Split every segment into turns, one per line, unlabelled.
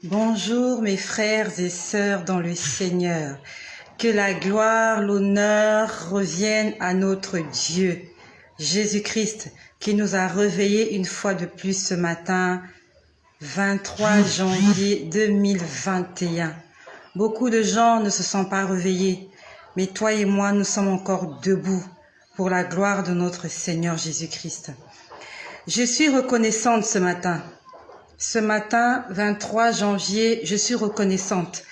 Bonjour mes frères et sœurs dans le Seigneur. Que la gloire, l'honneur reviennent à notre Dieu, Jésus-Christ, qui nous a réveillés une fois de plus ce matin, 23 janvier 2021. Beaucoup de gens ne se sont pas réveillés, mais toi et moi, nous sommes encore debout pour la gloire de notre Seigneur Jésus-Christ. Je suis reconnaissante ce matin. Ce matin, 23 janvier, je suis reconnaissante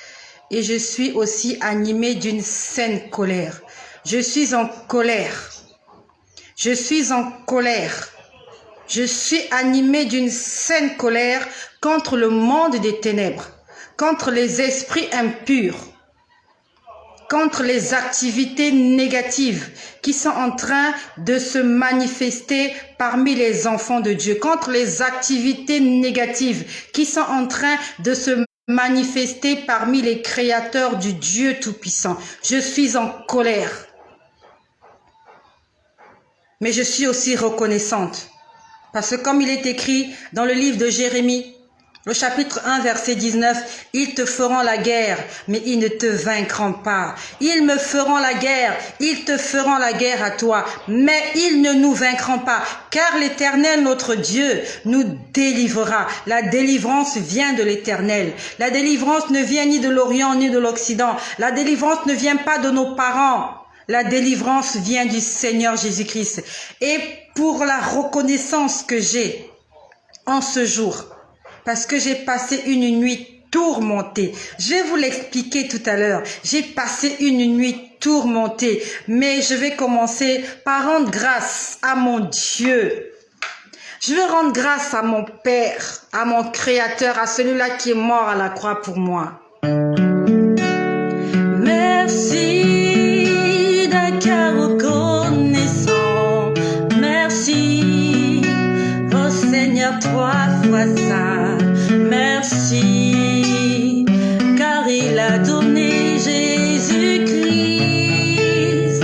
et je suis aussi animée d'une saine colère. Je suis en colère. Je suis en colère. Je suis animée d'une saine colère contre le monde des ténèbres, contre les esprits impurs, contre les activités négatives qui sont en train de se manifester parmi les enfants de Dieu, contre les activités négatives qui sont en train de se manifester parmi les créateurs du Dieu Tout-Puissant. Je suis en colère. Mais je suis aussi reconnaissante. Parce que comme il est écrit dans le livre de Jérémie, le chapitre 1, verset 19, « Ils te feront la guerre, mais ils ne te vaincront pas. Ils me feront la guerre, ils te feront la guerre à toi, mais ils ne nous vaincront pas, car l'Éternel, notre Dieu, nous délivrera. » La délivrance vient de l'Éternel. La délivrance ne vient ni de l'Orient ni de l'Occident. La délivrance ne vient pas de nos parents. La délivrance vient du Seigneur Jésus-Christ. Et pour la reconnaissance que j'ai en ce jour, parce que j'ai passé une nuit tourmentée. Je vais vous l'expliquer tout à l'heure. J'ai passé une nuit tourmentée. Mais je vais commencer par rendre grâce à mon Dieu. Je vais rendre grâce à mon Père, à mon Créateur, à celui-là qui est mort à la croix pour moi. Merci d'un cœur reconnaissant. Merci, oh Seigneur, trois fois ça. Merci, car il a donné Jésus-Christ,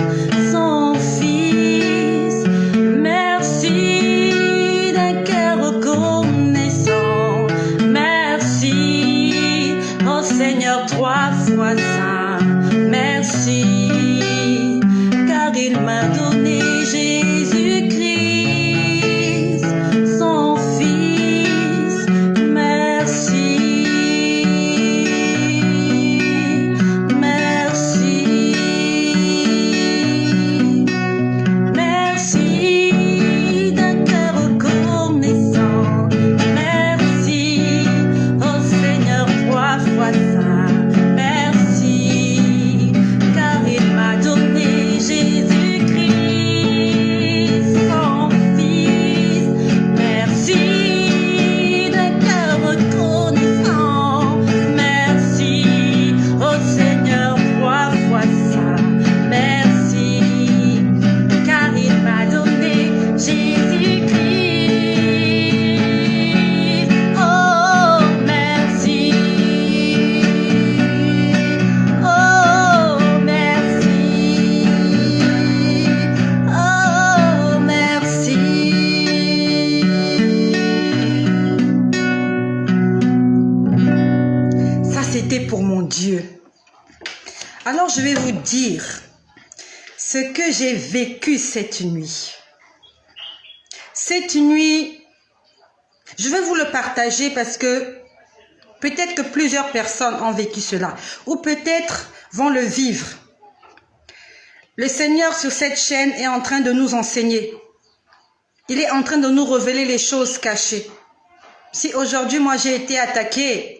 son Fils. Merci d'un cœur reconnaissant. Merci, oh Seigneur, trois fois ça. Merci, car il m'a donné Jésus-Christ, son Fils. Pour mon Dieu. Alors je vais vous dire ce que j'ai vécu cette nuit. Cette nuit, je vais vous le partager parce que peut-être que plusieurs personnes ont vécu cela ou peut-être vont le vivre. Le Seigneur sur cette chaîne est en train de nous enseigner. Il est en train de nous révéler les choses cachées. Si aujourd'hui moi j'ai été attaquée,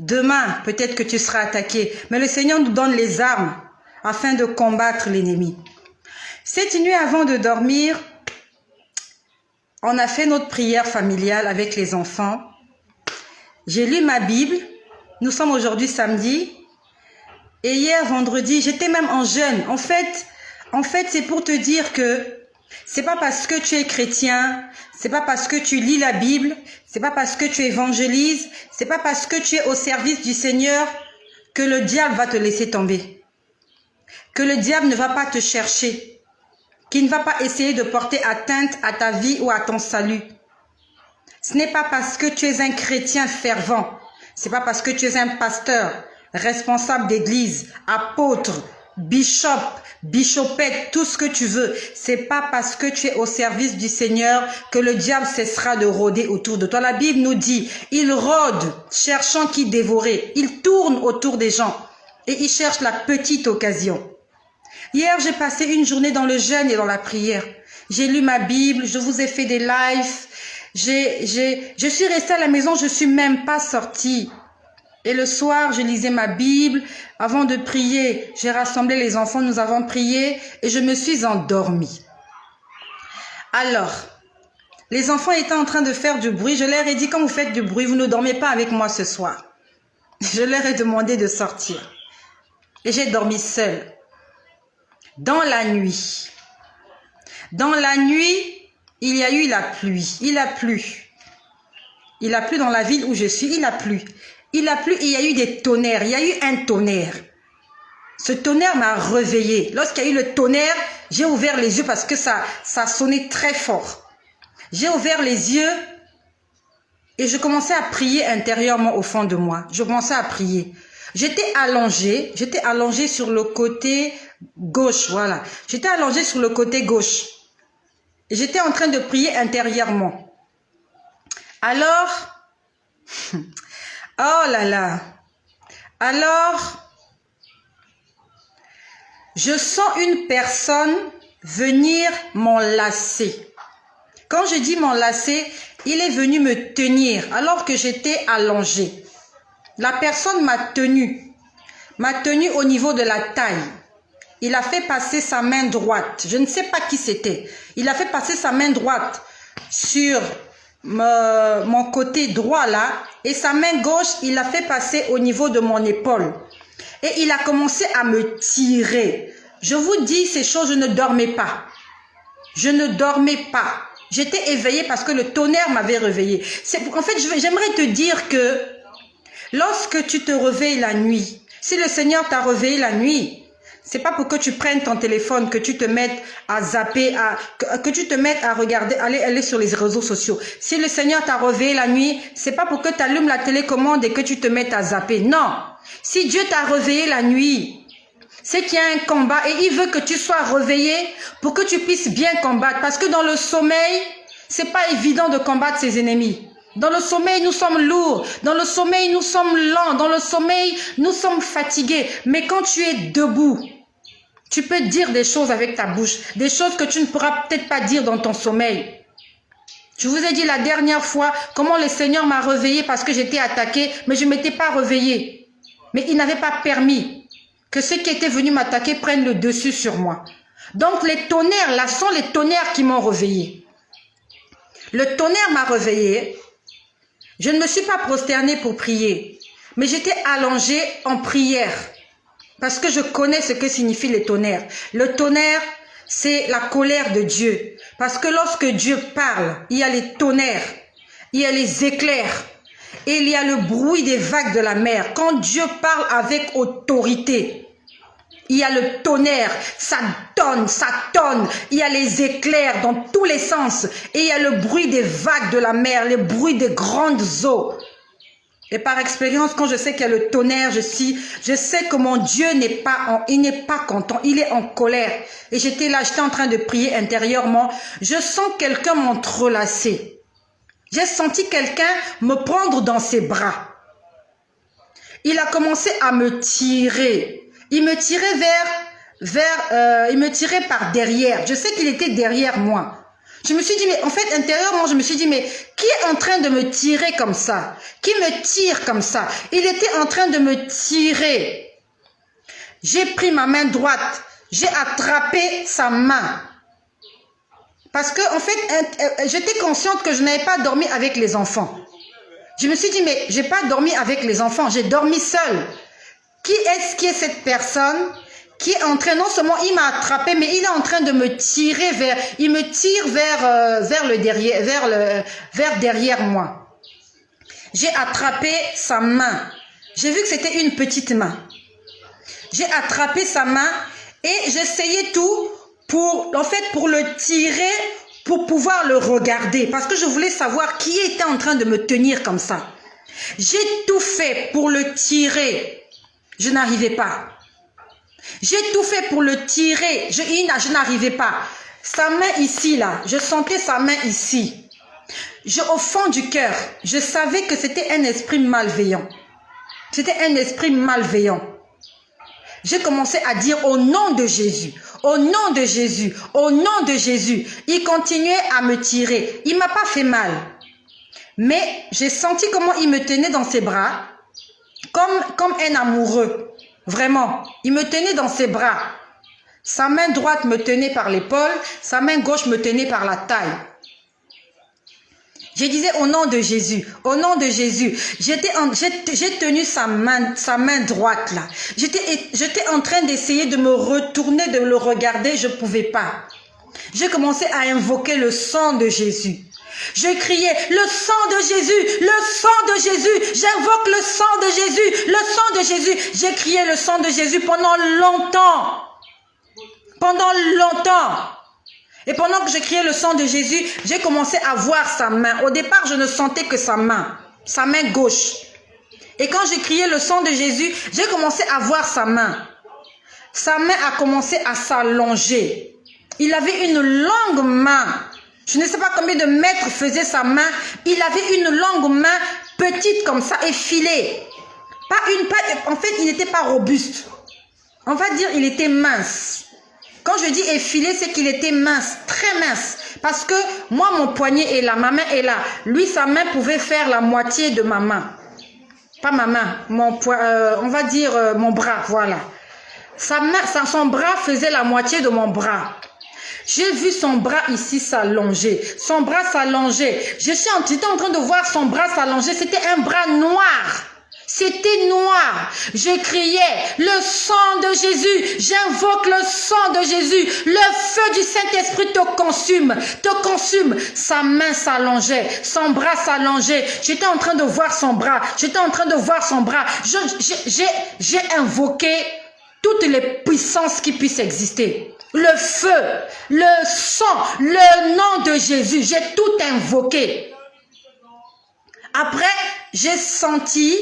demain, peut-être que tu seras attaqué. Mais le Seigneur nous donne les armes afin de combattre l'ennemi. Cette nuit, avant de dormir, on a fait notre prière familiale avec les enfants. J'ai lu ma Bible. Nous sommes aujourd'hui samedi. Et hier, vendredi, j'étais même en jeûne. En fait, c'est pour te dire que c'est pas parce que tu es chrétien, c'est pas parce que tu lis la Bible, c'est pas parce que tu évangélises, c'est pas parce que tu es au service du Seigneur que le diable va te laisser tomber. Que le diable ne va pas te chercher, qu'il ne va pas essayer de porter atteinte à ta vie ou à ton salut. Ce n'est pas parce que tu es un chrétien fervent, C'est pas parce que tu es un pasteur, responsable d'église, apôtre, bishop, bichopette, tout ce que tu veux. C'est pas parce que tu es au service du Seigneur que le diable cessera de rôder autour de toi. La Bible nous dit, il rôde, cherchant qui dévorer. Il tourne autour des gens et il cherche la petite occasion. Hier, j'ai passé une journée dans le jeûne et dans la prière. J'ai lu ma Bible, je vous ai fait des lives. Je suis restée à la maison, je suis même pas sortie. Et le soir, je lisais ma Bible. Avant de prier, j'ai rassemblé les enfants, nous avons prié et je me suis endormie. Alors, les enfants étaient en train de faire du bruit. Je leur ai dit, quand vous faites du bruit, vous ne dormez pas avec moi ce soir. Je leur ai demandé de sortir. Et j'ai dormi seule. Dans la nuit. Dans la nuit, il y a eu la pluie. Il a plu. Il a plu dans la ville où je suis. Il a plu. Il a plu et il y a eu des tonnerres. Il y a eu un tonnerre. Ce tonnerre m'a réveillée. Lorsqu'il y a eu le tonnerre, j'ai ouvert les yeux parce que ça sonnait très fort. J'ai ouvert les yeux et je commençais à prier intérieurement au fond de moi. Je commençais à prier. J'étais allongée sur le côté gauche, voilà. J'étais allongée sur le côté gauche. Et j'étais en train de prier intérieurement. Alors, oh là là. Alors, je sens une personne venir m'enlacer. Quand je dis m'enlacer, il est venu me tenir alors que j'étais allongée. La personne m'a tenue au niveau de la taille. Il a fait passer sa main droite. Je ne sais pas qui c'était. Il a fait passer sa main droite sur mon côté droit là. Et sa main gauche, il l'a fait passer au niveau de mon épaule. Et il a commencé à me tirer. Je vous dis ces choses, je ne dormais pas. Je ne dormais pas. J'étais éveillée parce que le tonnerre m'avait réveillée. En fait, j'aimerais te dire que lorsque tu te réveilles la nuit, si le Seigneur t'a réveillé la nuit, c'est pas pour que tu prennes ton téléphone, que tu te mettes à zapper, que tu te mettes à regarder, aller sur les réseaux sociaux. Si le Seigneur t'a réveillé la nuit, c'est pas pour que tu allumes la télécommande et que tu te mettes à zapper. Non. Si Dieu t'a réveillé la nuit, c'est qu'il y a un combat et il veut que tu sois réveillé pour que tu puisses bien combattre. Parce que dans le sommeil, c'est pas évident de combattre ses ennemis. Dans le sommeil, nous sommes lourds. Dans le sommeil, nous sommes lents. Dans le sommeil, nous sommes fatigués. Mais quand tu es debout, tu peux dire des choses avec ta bouche. Des choses que tu ne pourras peut-être pas dire dans ton sommeil. Je vous ai dit la dernière fois comment le Seigneur m'a réveillée parce que j'étais attaquée, mais je ne m'étais pas réveillée. Mais il n'avait pas permis que ceux qui étaient venus m'attaquer prennent le dessus sur moi. Donc les tonnerres, là, sont les tonnerres qui m'ont réveillée. Le tonnerre m'a réveillée. Je ne me suis pas prosternée pour prier, mais j'étais allongée en prière parce que je connais ce que signifie le tonnerre. Le tonnerre, c'est la colère de Dieu. Parce que lorsque Dieu parle, il y a les tonnerres, il y a les éclairs et il y a le bruit des vagues de la mer. Quand Dieu parle avec autorité, il y a le tonnerre, ça tonne, il y a les éclairs dans tous les sens et il y a le bruit des vagues de la mer, le bruit des grandes eaux. Et par expérience, quand je sais qu'il y a le tonnerre, je sais que mon Dieu n'est pas content, il est en colère. Et j'étais là, j'étais en train de prier intérieurement. Je sens quelqu'un m'entrelacer. J'ai senti quelqu'un me prendre dans ses bras. Il a commencé à me tirer. Il me tirait il me tirait par derrière. Je sais qu'il était derrière moi. Je me suis dit, mais en fait, intérieurement, je me suis dit, mais qui est en train de me tirer comme ça? Qui me tire comme ça? Il était en train de me tirer. J'ai pris ma main droite. J'ai attrapé sa main. Parce que, en fait, j'étais consciente que je n'avais pas dormi avec les enfants. Je me suis dit, mais j'ai pas dormi avec les enfants. J'ai dormi seule. Qui est cette personne qui est en train, non seulement il m'a attrapé, mais il est en train de me tirer il me tire vers derrière moi. J'ai attrapé sa main. J'ai vu que c'était une petite main. J'ai attrapé sa main et j'essayais tout pour le tirer, pour pouvoir le regarder. Parce que je voulais savoir qui était en train de me tenir comme ça. J'ai tout fait pour le tirer. Je n'arrivais pas. J'ai tout fait pour le tirer. Je n'arrivais pas. Sa main ici, là. Je sentais sa main ici. Au fond du cœur, je savais que c'était un esprit malveillant. C'était un esprit malveillant. J'ai commencé à dire au nom de Jésus, au nom de Jésus, au nom de Jésus. Il continuait à me tirer. Il ne m'a pas fait mal. Mais j'ai senti comment il me tenait dans ses bras, comme un amoureux. Vraiment, il me tenait dans ses bras. Sa main droite me tenait par l'épaule, sa main gauche me tenait par la taille. Je disais au nom de Jésus, au nom de Jésus. J'ai tenu sa main droite là. J'étais en train d'essayer de me retourner, de le regarder, je ne pouvais pas. J'ai commencé à invoquer le sang de Jésus. Je criais, le sang de Jésus, le sang de Jésus, j'invoque le sang de Jésus, le sang de Jésus. J'ai crié le sang de Jésus pendant longtemps. Pendant longtemps. Et pendant que je criais le sang de Jésus, j'ai commencé à voir sa main. Au départ, je ne sentais que sa main gauche. Et quand j'ai crié le sang de Jésus, j'ai commencé à voir sa main. Sa main a commencé à s'allonger. Il avait une longue main. Je ne sais pas combien de mètres faisait sa main. Il avait une longue main, petite comme ça, effilée. En fait, il n'était pas robuste. On va dire il était mince. Quand je dis effilé, c'est qu'il était mince, très mince. Parce que moi, mon poignet est là, ma main est là. Lui, sa main pouvait faire la moitié de ma main. Pas ma main, on va dire mon bras, voilà. Son bras faisait la moitié de mon bras. J'ai vu son bras ici s'allonger. Son bras s'allongeait. J'étais en train de voir son bras s'allonger. C'était un bras noir. C'était noir. Je criais, le sang de Jésus. J'invoque le sang de Jésus. Le feu du Saint-Esprit te consume. Te consume. Sa main s'allongeait. Son bras s'allongeait. J'étais en train de voir son bras. J'étais en train de voir son bras. J'ai invoqué toutes les puissances qui puissent exister. Le feu, le sang, le nom de Jésus. J'ai tout invoqué. Après, j'ai senti...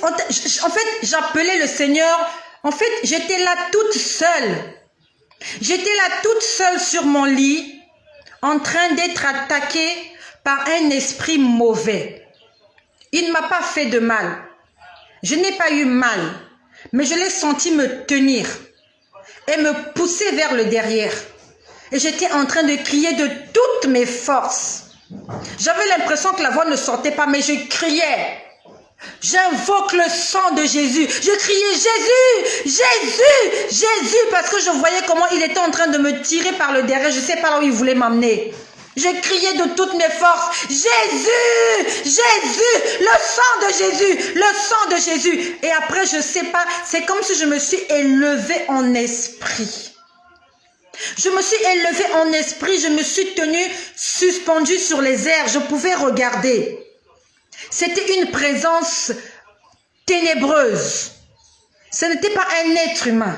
En fait, j'appelais le Seigneur. En fait, j'étais là toute seule. J'étais là toute seule sur mon lit, en train d'être attaquée par un esprit mauvais. Il ne m'a pas fait de mal. Je n'ai pas eu mal, mais je l'ai senti me tenir et me pousser vers le derrière. Et j'étais en train de crier de toutes mes forces. J'avais l'impression que la voix ne sortait pas, mais je criais. J'invoque le sang de Jésus. Je criais Jésus, Jésus, Jésus, parce que je voyais comment il était en train de me tirer par le derrière. Je ne sais pas là où il voulait m'amener. Je criais de toutes mes forces, Jésus, Jésus, le sang de Jésus, le sang de Jésus. Et après, je ne sais pas, c'est comme si je me suis élevée en esprit. Je me suis élevée en esprit, je me suis tenue suspendue sur les airs, je pouvais regarder. C'était une présence ténébreuse. Ce n'était pas un être humain.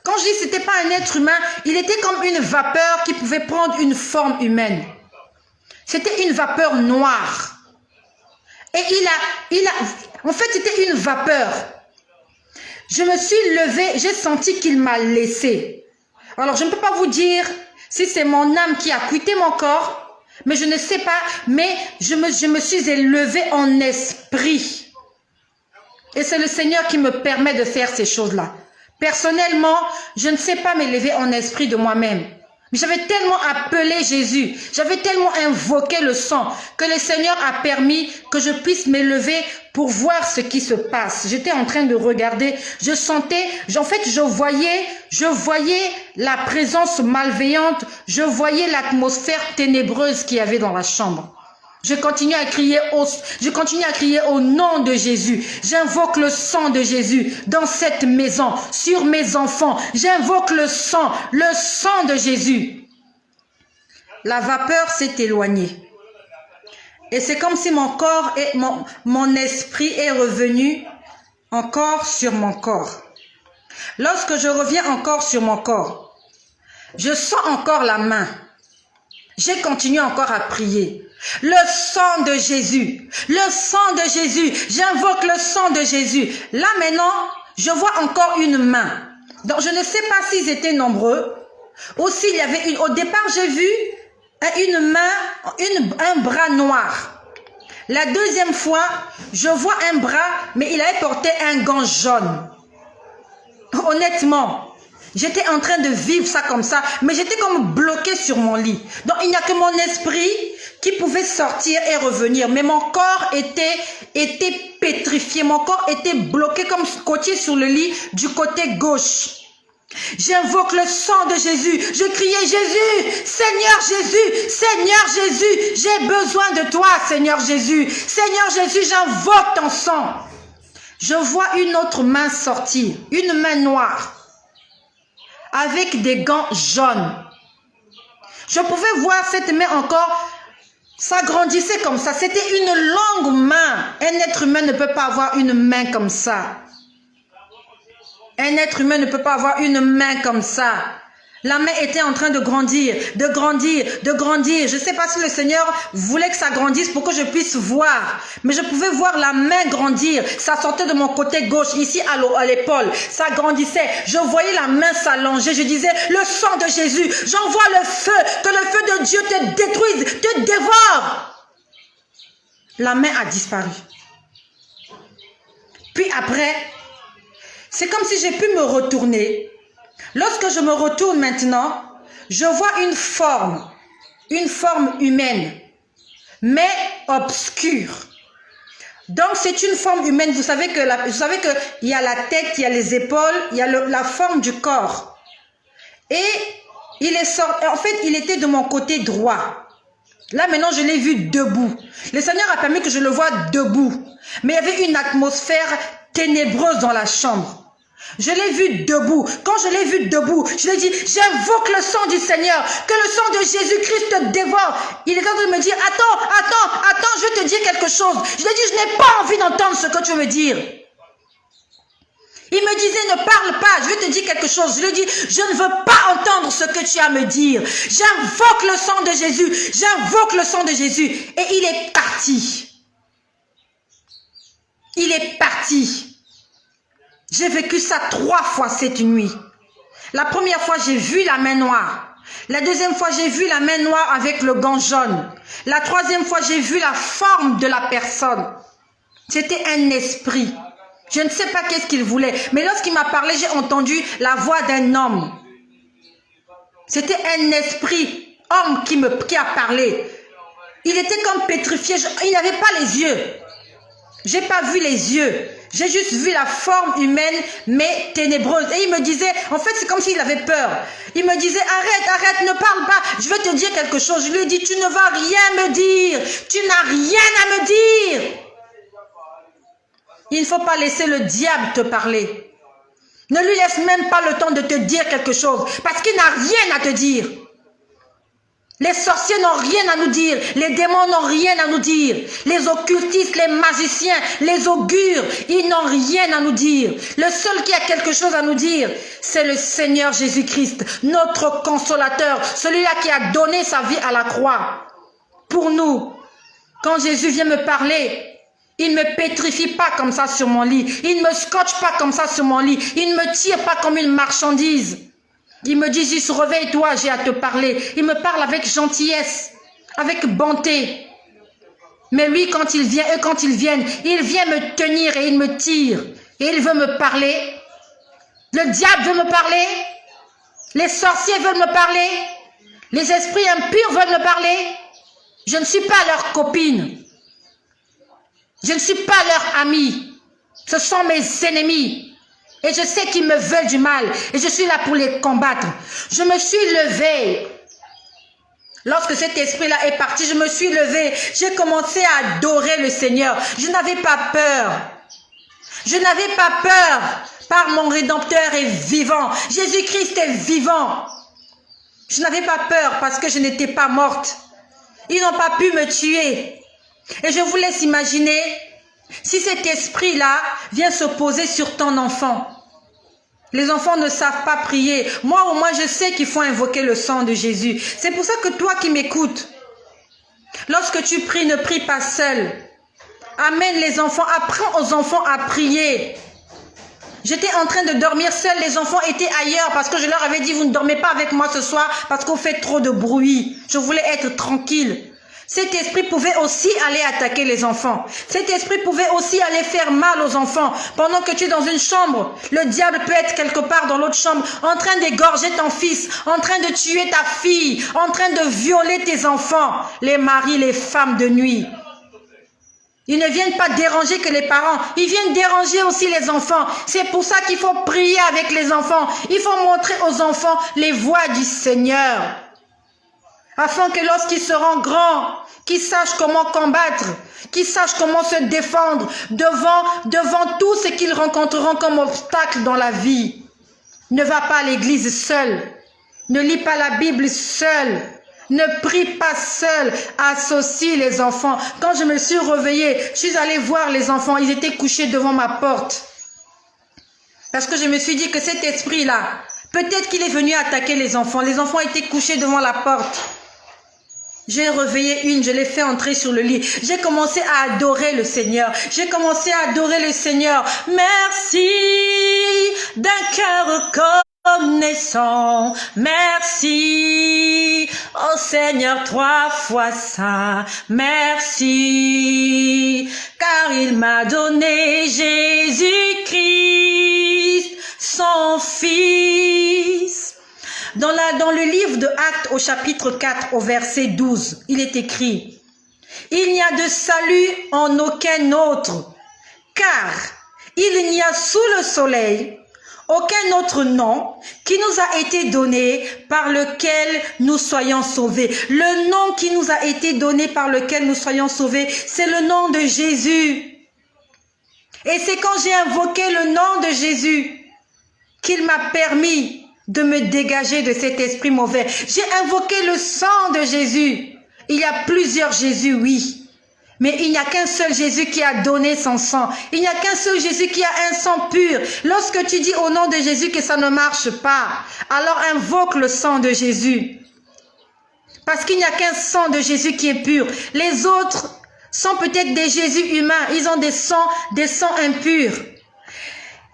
Quand je dis que ce n'était pas un être humain, il était comme une vapeur qui pouvait prendre une forme humaine. C'était une vapeur noire. Et en fait, c'était une vapeur. Je me suis levée, j'ai senti qu'il m'a laissé. Alors, je ne peux pas vous dire si c'est mon âme qui a quitté mon corps, mais je ne sais pas, mais je me suis élevée en esprit. Et c'est le Seigneur qui me permet de faire ces choses-là. Personnellement, je ne sais pas m'élever en esprit de moi-même. Mais j'avais tellement appelé Jésus, j'avais tellement invoqué le sang, que le Seigneur a permis que je puisse m'élever pour voir ce qui se passe. J'étais en train de regarder, je sentais, en fait, je voyais la présence malveillante, je voyais l'atmosphère ténébreuse qu'il y avait dans la chambre. Je continue à crier au nom de Jésus. J'invoque le sang de Jésus dans cette maison, sur mes enfants. J'invoque le sang de Jésus. La vapeur s'est éloignée. Et c'est comme si mon corps et mon esprit est revenu encore sur mon corps. Lorsque je reviens encore sur mon corps, je sens encore la main. J'ai continué encore à prier. Le sang de Jésus. Le sang de Jésus. J'invoque le sang de Jésus. Là maintenant, je vois encore une main. Donc je ne sais pas s'ils étaient nombreux. Ou s'il y avait une... Au départ, j'ai vu une main, un bras noir. La deuxième fois, je vois un bras, mais il avait porté un gant jaune. Honnêtement, j'étais en train de vivre ça comme ça, mais j'étais comme bloqué sur mon lit. Donc, il n'y a que mon esprit qui pouvait sortir et revenir. Mais mon corps était pétrifié. Mon corps était bloqué comme scotché sur le lit du côté gauche. J'invoque le sang de Jésus. Je criais Jésus, Seigneur Jésus, Seigneur Jésus, j'ai besoin de toi, Seigneur Jésus. Seigneur Jésus, j'invoque ton sang. Je vois une autre main sortir, une main noire, avec des gants jaunes. Je pouvais voir cette main encore s'agrandissait comme ça. C'était une longue main. Un être humain ne peut pas avoir une main comme ça. Un être humain ne peut pas avoir une main comme ça. La main était en train de grandir, de grandir, de grandir. Je ne sais pas si le Seigneur voulait que ça grandisse pour que je puisse voir. Mais je pouvais voir la main grandir. Ça sortait de mon côté gauche, ici à l'épaule. Ça grandissait. Je voyais la main s'allonger. Je disais, le sang de Jésus, j'envoie le feu. Que le feu de Dieu te détruise, te dévore. La main a disparu. Puis après, c'est comme si j'ai pu me retourner. Lorsque je me retourne maintenant, je vois une forme humaine, mais obscure. Donc c'est une forme humaine. Vous savez que il y a la tête, il y a les épaules, il y a la forme du corps. Et il est sorti. En fait, il était de mon côté droit. Là maintenant, je l'ai vu debout. Le Seigneur a permis que je le voie debout. Mais il y avait une atmosphère ténébreuse dans la chambre. Je l'ai vu debout. Quand je l'ai vu debout, je lui ai dit, j'invoque le sang du Seigneur, que le sang de Jésus-Christ te dévore. Il est en train de me dire, attends, je vais te dire quelque chose. Je lui ai dit, je n'ai pas envie d'entendre ce que tu veux me dire. Il me disait, ne parle pas, je vais te dire quelque chose. Je lui ai dit, je ne veux pas entendre ce que tu as à me dire. J'invoque le sang de Jésus, j'invoque le sang de Jésus. Et il est parti. Il est parti. J'ai vécu ça 3 fois cette nuit. La première fois, j'ai vu la main noire. La deuxième fois, j'ai vu la main noire avec le gant jaune. La troisième fois, j'ai vu la forme de la personne. C'était un esprit. Je ne sais pas qu'est-ce qu'il voulait. Mais lorsqu'il m'a parlé, j'ai entendu la voix d'un homme. C'était un esprit, homme qui a parlé. Il était comme pétrifié. Il n'avait pas les yeux. J'ai pas vu les yeux. J'ai juste vu la forme humaine, mais ténébreuse. Et il me disait, en fait, c'est comme s'il avait peur. Il me disait, arrête, ne parle pas. Je vais te dire quelque chose. Je lui ai dit, tu ne vas rien me dire. Tu n'as rien à me dire. Il ne faut pas laisser le diable te parler. Ne lui laisse même pas le temps de te dire quelque chose, parce qu'il n'a rien à te dire. Les sorciers n'ont rien à nous dire. Les démons n'ont rien à nous dire. Les occultistes, les magiciens, les augures, ils n'ont rien à nous dire. Le seul qui a quelque chose à nous dire, c'est le Seigneur Jésus-Christ, notre consolateur, celui-là qui a donné sa vie à la croix. Pour nous, quand Jésus vient me parler, il ne me pétrifie pas comme ça sur mon lit. Il ne me scotche pas comme ça sur mon lit. Il ne me tire pas comme une marchandise. Il me dit, juste réveille-toi, j'ai à te parler. Il me parle avec gentillesse, avec bonté. Mais lui, quand il vient, eux, quand ils viennent, il vient me tenir et il me tire. Et il veut me parler. Le diable veut me parler. Les sorciers veulent me parler. Les esprits impurs veulent me parler. Je ne suis pas leur copine. Je ne suis pas leur amie. Ce sont mes ennemis. Et je sais qu'ils me veulent du mal. Et je suis là pour les combattre. Je me suis levée. Lorsque cet esprit-là est parti, je me suis levée. J'ai commencé à adorer le Seigneur. Je n'avais pas peur. Je n'avais pas peur. Par mon Rédempteur est vivant. Jésus-Christ est vivant. Je n'avais pas peur parce que je n'étais pas morte. Ils n'ont pas pu me tuer. Et je vous laisse imaginer si cet esprit-là vient se poser sur ton enfant. Les enfants ne savent pas prier. Moi, au moins, je sais qu'il faut invoquer le sang de Jésus. C'est pour ça que toi qui m'écoutes, Lorsque tu pries, ne prie pas seul. Amène les enfants, apprends aux enfants à prier. J'étais en train de dormir seule, les enfants étaient ailleurs parce que je leur avais dit, vous ne dormez pas avec moi ce soir parce qu'on fait trop de bruit. Je voulais être tranquille. Cet esprit pouvait aussi aller attaquer les enfants. Cet esprit pouvait aussi aller faire mal aux enfants. Pendant que tu es dans une chambre, le diable peut être quelque part dans l'autre chambre, en train d'égorger ton fils, en train de tuer ta fille, en train de violer tes enfants, les maris, les femmes de nuit. Ils ne viennent pas déranger que les parents, ils viennent déranger aussi les enfants. C'est pour ça qu'il faut prier avec les enfants. Il faut montrer aux enfants les voies du Seigneur. Afin que lorsqu'ils seront grands, qu'ils sachent comment combattre, qu'ils sachent comment se défendre devant tout ce qu'ils rencontreront comme obstacle dans la vie. Ne va pas à l'église seul. Ne lis pas la Bible seul. Ne prie pas seul, associe les enfants. Quand je me suis réveillée, je suis allée voir les enfants, ils étaient couchés devant ma porte. Parce que je me suis dit que cet esprit-là, peut-être qu'il est venu attaquer les enfants. Les enfants étaient couchés devant la porte. J'ai réveillé une, je l'ai fait entrer sur le lit. J'ai commencé à adorer le Seigneur. J'ai commencé à adorer le Seigneur. Merci d'un cœur connaissant, merci, oh Seigneur, 3 fois ça, merci, car il m'a donné Jésus-Christ, son Fils. Dans le livre de Actes au chapitre 4 au verset 12, il est écrit, il n'y a de salut en aucun autre, car il n'y a sous le soleil aucun autre nom qui nous a été donné par lequel nous soyons sauvés. Le nom qui nous a été donné par lequel nous soyons sauvés, c'est le nom de Jésus. Et c'est quand j'ai invoqué le nom de Jésus qu'il m'a permis de me dégager de cet esprit mauvais. J'ai invoqué le sang de Jésus. Il y a plusieurs Jésus, oui. Mais il n'y a qu'un seul Jésus qui a donné son sang. Il n'y a qu'un seul Jésus qui a un sang pur. Lorsque tu dis au nom de Jésus que ça ne marche pas, alors invoque le sang de Jésus. Parce qu'il n'y a qu'un sang de Jésus qui est pur. Les autres sont peut-être des Jésus humains. Ils ont des sangs impurs.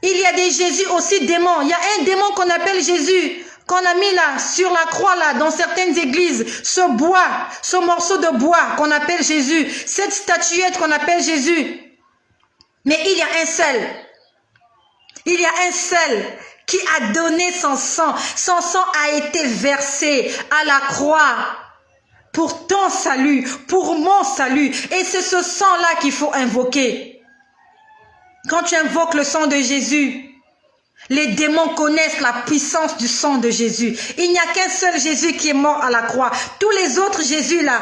Il y a des Jésus aussi démons. Il y a un démon qu'on appelle Jésus, qu'on a mis là, sur la croix là, dans certaines églises, ce morceau de bois qu'on appelle Jésus, cette statuette qu'on appelle Jésus. Mais il y a un seul qui a donné son sang. Son sang a été versé à la croix pour ton salut, pour mon salut. Et c'est ce sang-là qu'il faut invoquer. Quand tu invoques le sang de Jésus, les démons connaissent la puissance du sang de Jésus. Il n'y a qu'un seul Jésus qui est mort à la croix. Tous les autres Jésus là,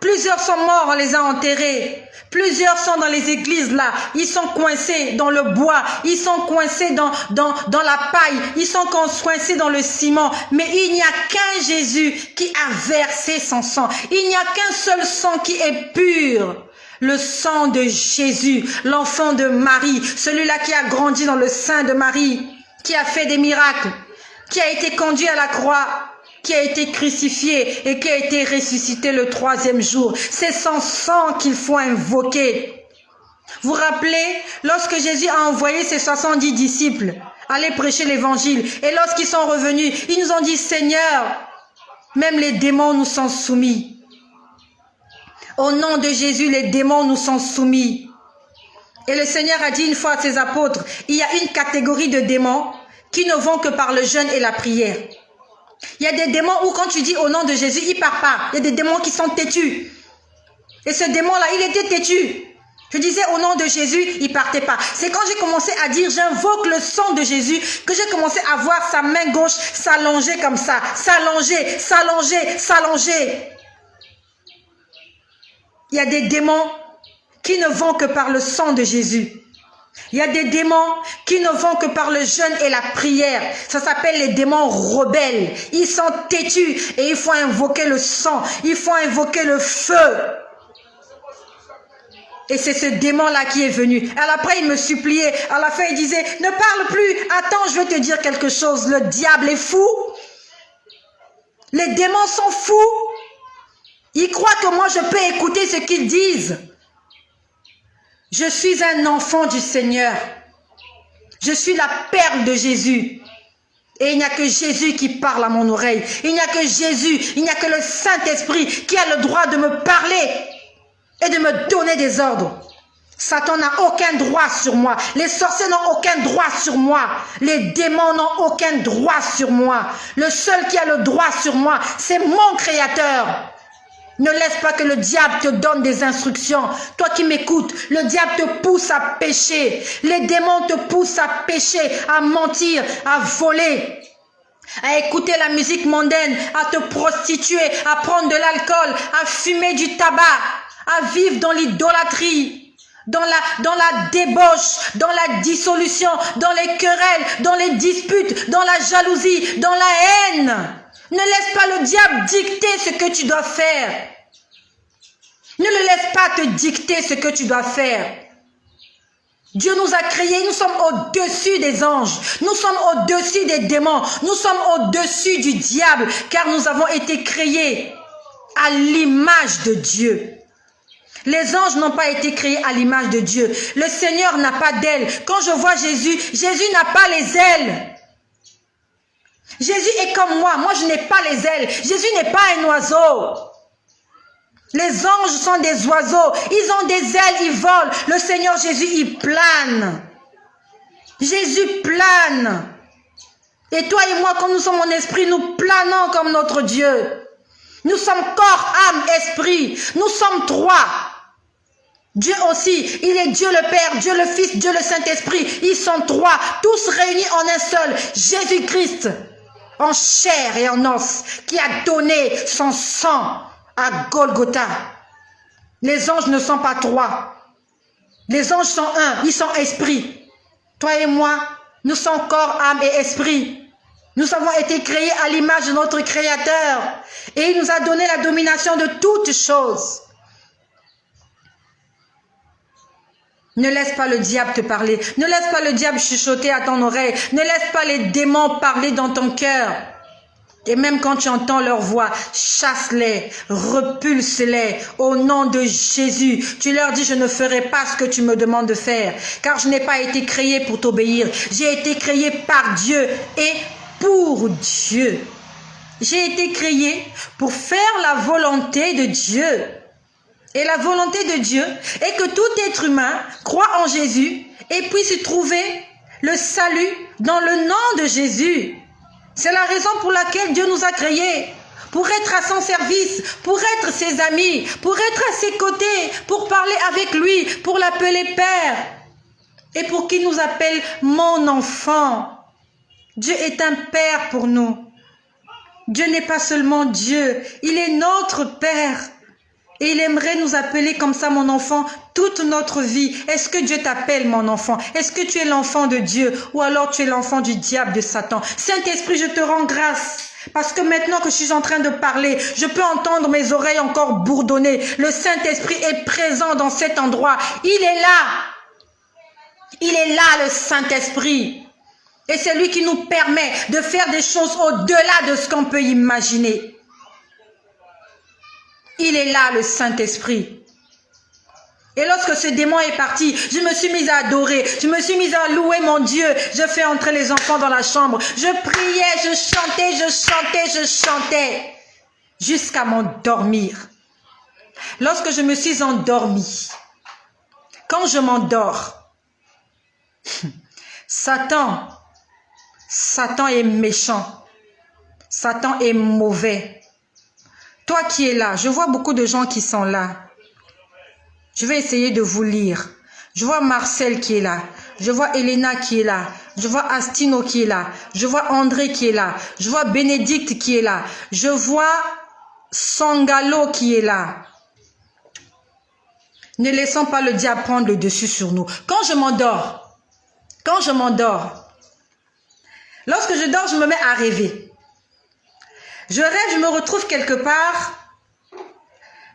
plusieurs sont morts, on les a enterrés. Plusieurs sont dans les églises là, ils sont coincés dans le bois, ils sont coincés dans la paille, ils sont coincés dans le ciment. Mais il n'y a qu'un Jésus qui a versé son sang. Il n'y a qu'un seul sang qui est pur. Le sang de Jésus, l'enfant de Marie, celui-là qui a grandi dans le sein de Marie, qui a fait des miracles, qui a été conduit à la croix, qui a été crucifié et qui a été ressuscité le 3e jour. C'est son sang qu'il faut invoquer. Vous vous rappelez, lorsque Jésus a envoyé ses 70 disciples aller prêcher l'évangile, et lorsqu'ils sont revenus, ils nous ont dit, Seigneur, même les démons nous sont soumis. Au nom de Jésus, les démons nous sont soumis. Et le Seigneur a dit une fois à ses apôtres, il y a une catégorie de démons qui ne vont que par le jeûne et la prière. Il y a des démons où quand tu dis au nom de Jésus, il ne part pas. Il y a des démons qui sont têtus. Et ce démon-là, il était têtu. Je disais au nom de Jésus, il ne partait pas. C'est quand j'ai commencé à dire, j'invoque le sang de Jésus, que j'ai commencé à voir sa main gauche s'allonger comme ça. S'allonger, s'allonger, s'allonger. Il y a des démons qui ne vont que par le sang de Jésus. Il y a des démons qui ne vont que par le jeûne et la prière. Ça s'appelle les démons rebelles. Ils sont têtus et il faut invoquer le sang. Il faut invoquer le feu. Et c'est ce démon-là qui est venu. Alors après, il me suppliait. À la fin, il disait, ne parle plus. Attends, je vais te dire quelque chose. Le diable est fou. Les démons sont fous. Ils croient que moi je peux écouter ce qu'ils disent. Je suis un enfant du Seigneur. Je suis la perle de Jésus. Et il n'y a que Jésus qui parle à mon oreille. Il n'y a que Jésus, il n'y a que le Saint-Esprit qui a le droit de me parler et de me donner des ordres. Satan n'a aucun droit sur moi. Les sorciers n'ont aucun droit sur moi. Les démons n'ont aucun droit sur moi. Le seul qui a le droit sur moi, c'est mon Créateur. Ne laisse pas que le diable te donne des instructions. Toi qui m'écoutes, le diable te pousse à pécher. Les démons te poussent à pécher, à mentir, à voler, à écouter la musique mondaine, à te prostituer, à prendre de l'alcool, à fumer du tabac, à vivre dans l'idolâtrie, dans la débauche, dans la dissolution, dans les querelles, dans les disputes, dans la jalousie, dans la haine. Ne laisse pas le diable dicter ce que tu dois faire. Ne le laisse pas te dicter ce que tu dois faire. Dieu nous a créés, nous sommes au-dessus des anges, nous sommes au-dessus des démons, nous sommes au-dessus du diable, car nous avons été créés à l'image de Dieu. Les anges n'ont pas été créés à l'image de Dieu. Le Seigneur n'a pas d'ailes. Quand je vois Jésus, Jésus n'a pas les ailes. Jésus est comme moi je n'ai pas les ailes. Jésus n'est pas un oiseau. Les anges sont des oiseaux, ils ont des ailes, ils volent. Le Seigneur Jésus, il plane. Jésus plane. Et toi et moi, quand nous sommes en esprit, nous planons comme notre Dieu. Nous sommes corps, âme, esprit. Nous sommes trois. Dieu aussi, il est Dieu le Père, Dieu le Fils, Dieu le Saint-Esprit. Ils sont trois, tous réunis en un seul. Jésus-Christ, en chair et en os, qui a donné son sang à Golgotha. Les anges ne sont pas trois. Les anges sont un, ils sont esprit. Toi et moi, nous sommes corps, âme et esprit. Nous avons été créés à l'image de notre Créateur. Et il nous a donné la domination de toutes choses. Ne laisse pas le diable te parler. Ne laisse pas le diable chuchoter à ton oreille. Ne laisse pas les démons parler dans ton cœur. Et même quand tu entends leur voix, chasse-les, repulse-les au nom de Jésus. Tu leur dis, je ne ferai pas ce que tu me demandes de faire, car je n'ai pas été créé pour t'obéir. J'ai été créé par Dieu et pour Dieu. J'ai été créé pour faire la volonté de Dieu. Et la volonté de Dieu est que tout être humain croit en Jésus et puisse trouver le salut dans le nom de Jésus. C'est la raison pour laquelle Dieu nous a créés, pour être à son service, pour être ses amis, pour être à ses côtés, pour parler avec lui, pour l'appeler Père et pour qu'il nous appelle mon enfant. Dieu est un Père pour nous. Dieu n'est pas seulement Dieu, il est notre Père. Et il aimerait nous appeler comme ça, mon enfant, toute notre vie. Est-ce que Dieu t'appelle, mon enfant? Est-ce que tu es l'enfant de Dieu? Ou alors tu es l'enfant du diable, de Satan? Saint-Esprit, je te rends grâce. Parce que maintenant que je suis en train de parler, je peux entendre mes oreilles encore bourdonner. Le Saint-Esprit est présent dans cet endroit. Il est là. Il est là, le Saint-Esprit. Et c'est lui qui nous permet de faire des choses au-delà de ce qu'on peut imaginer. Il est là, le Saint-Esprit. Et lorsque ce démon est parti, je me suis mise à adorer, je me suis mise à louer mon Dieu. Je fais entrer les enfants dans la chambre. Je priais, je chantais, jusqu'à m'endormir. Lorsque je me suis endormie, quand je m'endors, Satan est méchant. Satan est mauvais. Toi qui es là, je vois beaucoup de gens qui sont là. Je vais essayer de vous lire. Je vois Marcel qui est là. Je vois Elena qui est là. Je vois Astino qui est là. Je vois André qui est là. Je vois Bénédicte qui est là. Je vois Sangalo qui est là. Ne laissons pas le diable prendre le dessus sur nous. Quand je m'endors, lorsque je dors, je me mets à rêver. Je rêve, je me retrouve quelque part.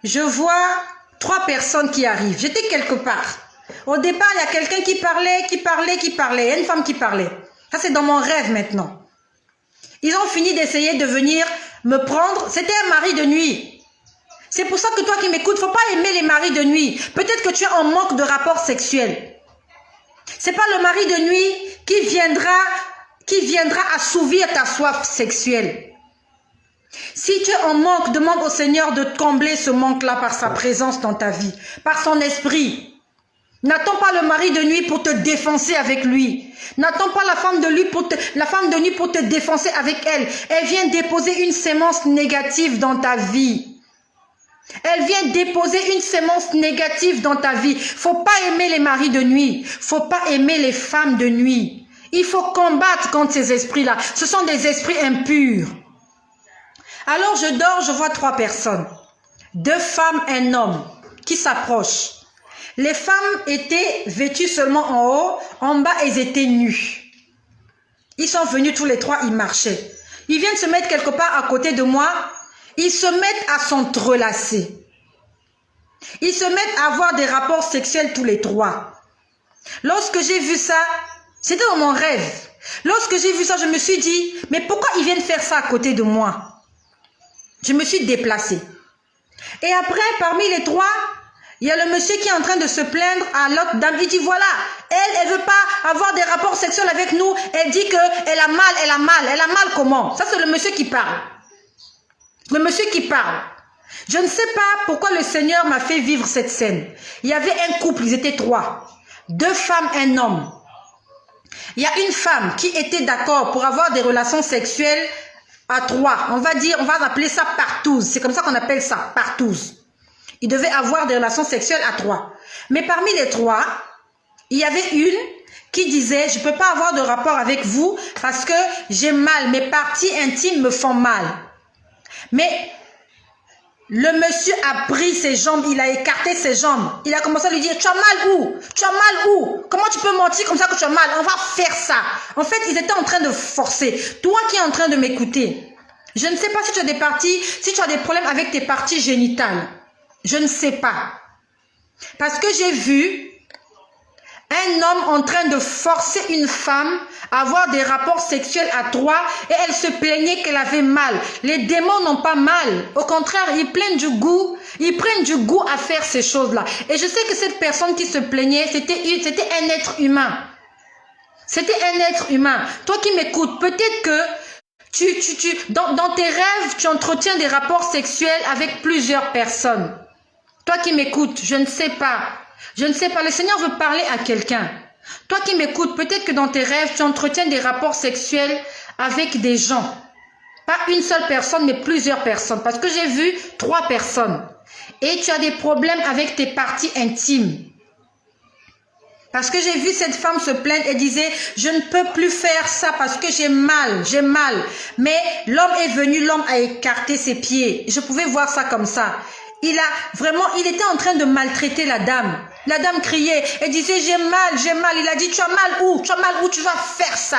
Je vois 3 personnes qui arrivent. J'étais quelque part. Au départ, il y a quelqu'un qui parlait. Il y a une femme qui parlait. Ça, c'est dans mon rêve maintenant. Ils ont fini d'essayer de venir me prendre. C'était un mari de nuit. C'est pour ça que toi qui m'écoutes, il ne faut pas aimer les maris de nuit. Peut-être que tu es en manque de rapport sexuel. Ce n'est pas le mari de nuit qui viendra assouvir ta soif sexuelle. Si tu es en manque, demande au Seigneur de combler ce manque-là par sa présence dans ta vie, par son esprit. N'attends pas le mari de nuit pour te défoncer avec lui. N'attends pas la femme de nuit pour te défoncer avec elle. Elle vient déposer une sémence négative dans ta vie. Elle vient déposer une sémence négative dans ta vie. Faut pas aimer les maris de nuit. Faut pas aimer les femmes de nuit. Il faut combattre contre ces esprits-là. Ce sont des esprits impurs. Alors je dors, je vois 3 personnes. 2 femmes, un homme qui s'approchent. Les femmes étaient vêtues seulement en haut, en bas elles étaient nues. Ils sont venus tous les 3, ils marchaient. Ils viennent se mettre quelque part à côté de moi, ils se mettent à s'entrelacer. Ils se mettent à avoir des rapports sexuels tous les 3. Lorsque j'ai vu ça, c'était dans mon rêve. Lorsque j'ai vu ça, je me suis dit, mais pourquoi ils viennent faire ça à côté de moi? Je me suis déplacée. Et après, parmi les 3, il y a le monsieur qui est en train de se plaindre à l'autre dame. Il dit, voilà, elle ne veut pas avoir des rapports sexuels avec nous. Elle dit qu'elle a mal, elle a mal. Elle a mal comment? Ça, c'est le monsieur qui parle. Le monsieur qui parle. Je ne sais pas pourquoi le Seigneur m'a fait vivre cette scène. Il y avait un couple, ils étaient 3. 2 femmes, un homme. Il y a une femme qui était d'accord pour avoir des relations sexuelles à 3. On va appeler ça partouze. C'est comme ça qu'on appelle ça, partouze. Ils devaient avoir des relations sexuelles à 3. Mais parmi les 3, il y avait une qui disait, je ne peux pas avoir de rapport avec vous parce que j'ai mal, mes parties intimes me font mal. Mais le monsieur a pris ses jambes, il a écarté ses jambes. Il a commencé à lui dire, tu as mal où? Tu as mal où? Comment tu peux mentir comme ça que tu as mal? On va faire ça. En fait, ils étaient en train de forcer. Toi qui es en train de m'écouter, je ne sais pas si tu as si tu as des problèmes avec tes parties génitales. Je ne sais pas. Parce que j'ai vu un homme en train de forcer une femme à avoir des rapports sexuels à 3 et elle se plaignait qu'elle avait mal. Les démons n'ont pas mal. Au contraire, ils prennent du goût à faire ces choses-là. Et je sais que cette personne qui se plaignait, c'était un être humain. C'était un être humain. Toi qui m'écoutes, peut-être que dans tes rêves, tu entretiens des rapports sexuels avec plusieurs personnes. Toi qui m'écoutes, je ne sais pas. Je ne sais pas, le Seigneur veut parler à quelqu'un. Toi qui m'écoutes, peut-être que dans tes rêves, tu entretiens des rapports sexuels avec des gens. Pas une seule personne, mais plusieurs personnes. Parce que j'ai vu 3 personnes. Et tu as des problèmes avec tes parties intimes. Parce que j'ai vu cette femme se plaindre et disait, je ne peux plus faire ça parce que j'ai mal, j'ai mal. Mais l'homme est venu, l'homme a écarté ses pieds. Je pouvais voir ça comme ça. Il était en train de maltraiter la dame. La dame criait et disait, j'ai mal, j'ai mal. Il a dit, tu as mal où? Tu as mal où? Tu vas faire ça.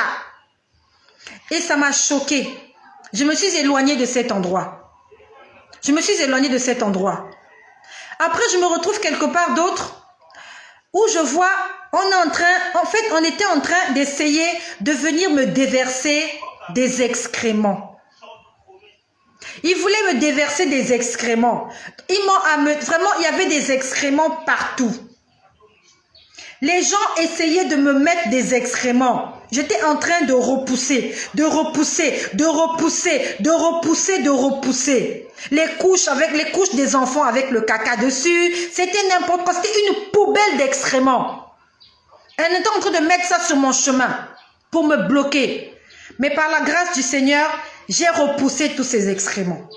Et ça m'a choquée. Je me suis éloignée de cet endroit. Je me suis éloignée de cet endroit. Après, je me retrouve quelque part d'autre où je vois, on était en train d'essayer de venir me déverser des excréments. Ils voulaient me déverser des excréments. Vraiment, il y avait des excréments partout. Les gens essayaient de me mettre des excréments. J'étais en train de repousser, de repousser, de repousser, de repousser, de repousser. Les couches des enfants avec le caca dessus, c'était n'importe quoi. C'était une poubelle d'excréments. Elle était en train de mettre ça sur mon chemin pour me bloquer. Mais par la grâce du Seigneur, j'ai repoussé tous ces excréments.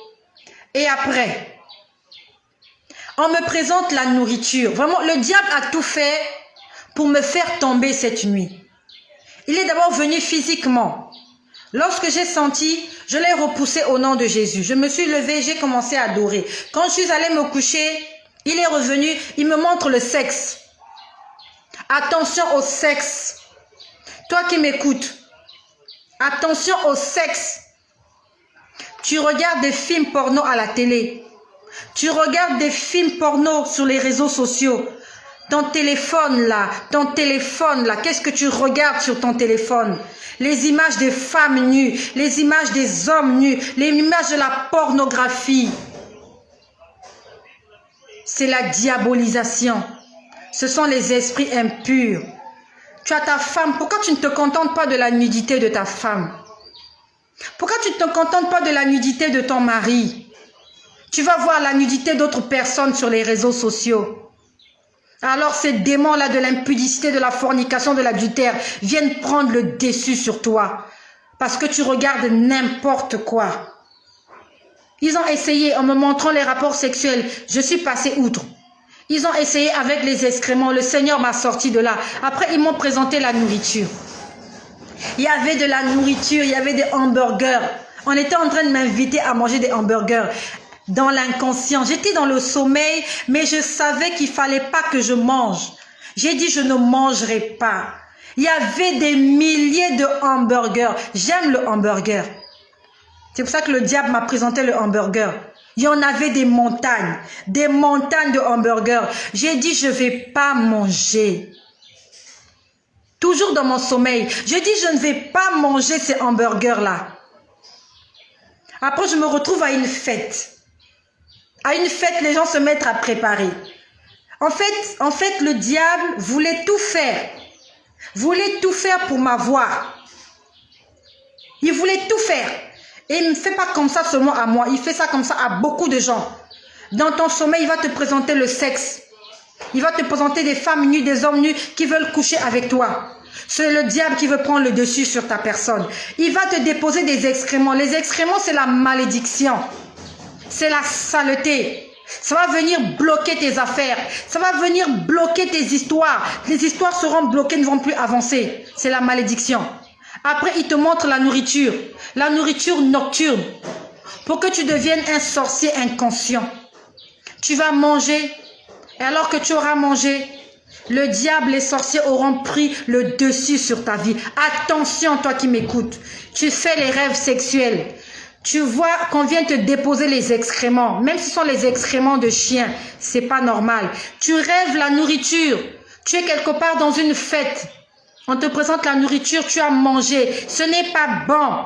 Et après, on me présente la nourriture. Vraiment, le diable a tout fait pour me faire tomber cette nuit. Il est d'abord venu physiquement. Lorsque j'ai senti, je l'ai repoussé au nom de Jésus. Je me suis levée, j'ai commencé à adorer. Quand je suis allée me coucher, il est revenu, il me montre le sexe. Attention au sexe. Toi qui m'écoutes, attention au sexe. Tu regardes des films porno à la télé. Tu regardes des films porno sur les réseaux sociaux. Ton téléphone là, qu'est-ce que tu regardes sur ton téléphone? Les images des femmes nues, les images des hommes nus, les images de la pornographie. c'est la diabolisation. Ce sont les esprits impurs. Tu as ta femme, pourquoi tu ne te contentes pas de la nudité de ta femme? Pourquoi tu ne te contentes pas de la nudité de ton mari? Tu vas voir la nudité d'autres personnes sur les réseaux sociaux. Alors ces démons-là de l'impudicité, de la fornication, de l'adultère viennent prendre le dessus sur toi. Parce que tu regardes n'importe quoi. Ils ont essayé en me montrant les rapports sexuels. Je suis passée outre. Ils ont essayé avec les excréments. Le Seigneur m'a sorti de là. Après, ils m'ont présenté la nourriture. Il y avait de la nourriture, il y avait des hamburgers. On était en train de m'inviter à manger des hamburgers. Dans l'inconscient, j'étais dans le sommeil, mais je savais qu'il ne fallait pas que je mange. J'ai dit, je ne mangerai pas. Il y avait des milliers de hamburgers. J'aime le hamburger. C'est pour ça que le diable m'a présenté le hamburger. Il y en avait des montagnes de hamburgers. J'ai dit, je ne vais pas manger. Toujours dans mon sommeil. J'ai dit, je ne vais pas manger ces hamburgers-là. Après, je me retrouve à une fête. À une fête, les gens se mettent à préparer. En fait, le diable voulait tout faire. Voulait tout faire pour m'avoir. Il voulait tout faire. Et il ne fait pas comme ça seulement à moi. Il fait ça comme ça à beaucoup de gens. Dans ton sommeil, il va te présenter le sexe. Il va te présenter des femmes nues, des hommes nus qui veulent coucher avec toi. C'est le diable qui veut prendre le dessus sur ta personne. Il va te déposer des excréments. Les excréments, c'est la malédiction. C'est la saleté. Ça va venir bloquer tes affaires. Ça va venir bloquer tes histoires. Les histoires seront bloquées, ne vont plus avancer. C'est la malédiction. Après, il te montre la nourriture nocturne, pour que tu deviennes un sorcier inconscient. Tu vas manger, et alors que tu auras mangé, le diable, les sorciers auront pris le dessus sur ta vie. Attention, toi qui m'écoutes, tu fais les rêves sexuels. Tu vois qu'on vient te déposer les excréments, même si ce sont les excréments de chien, c'est pas normal. Tu rêves la nourriture, tu es quelque part dans une fête. On te présente la nourriture, tu as mangé. Ce n'est pas bon.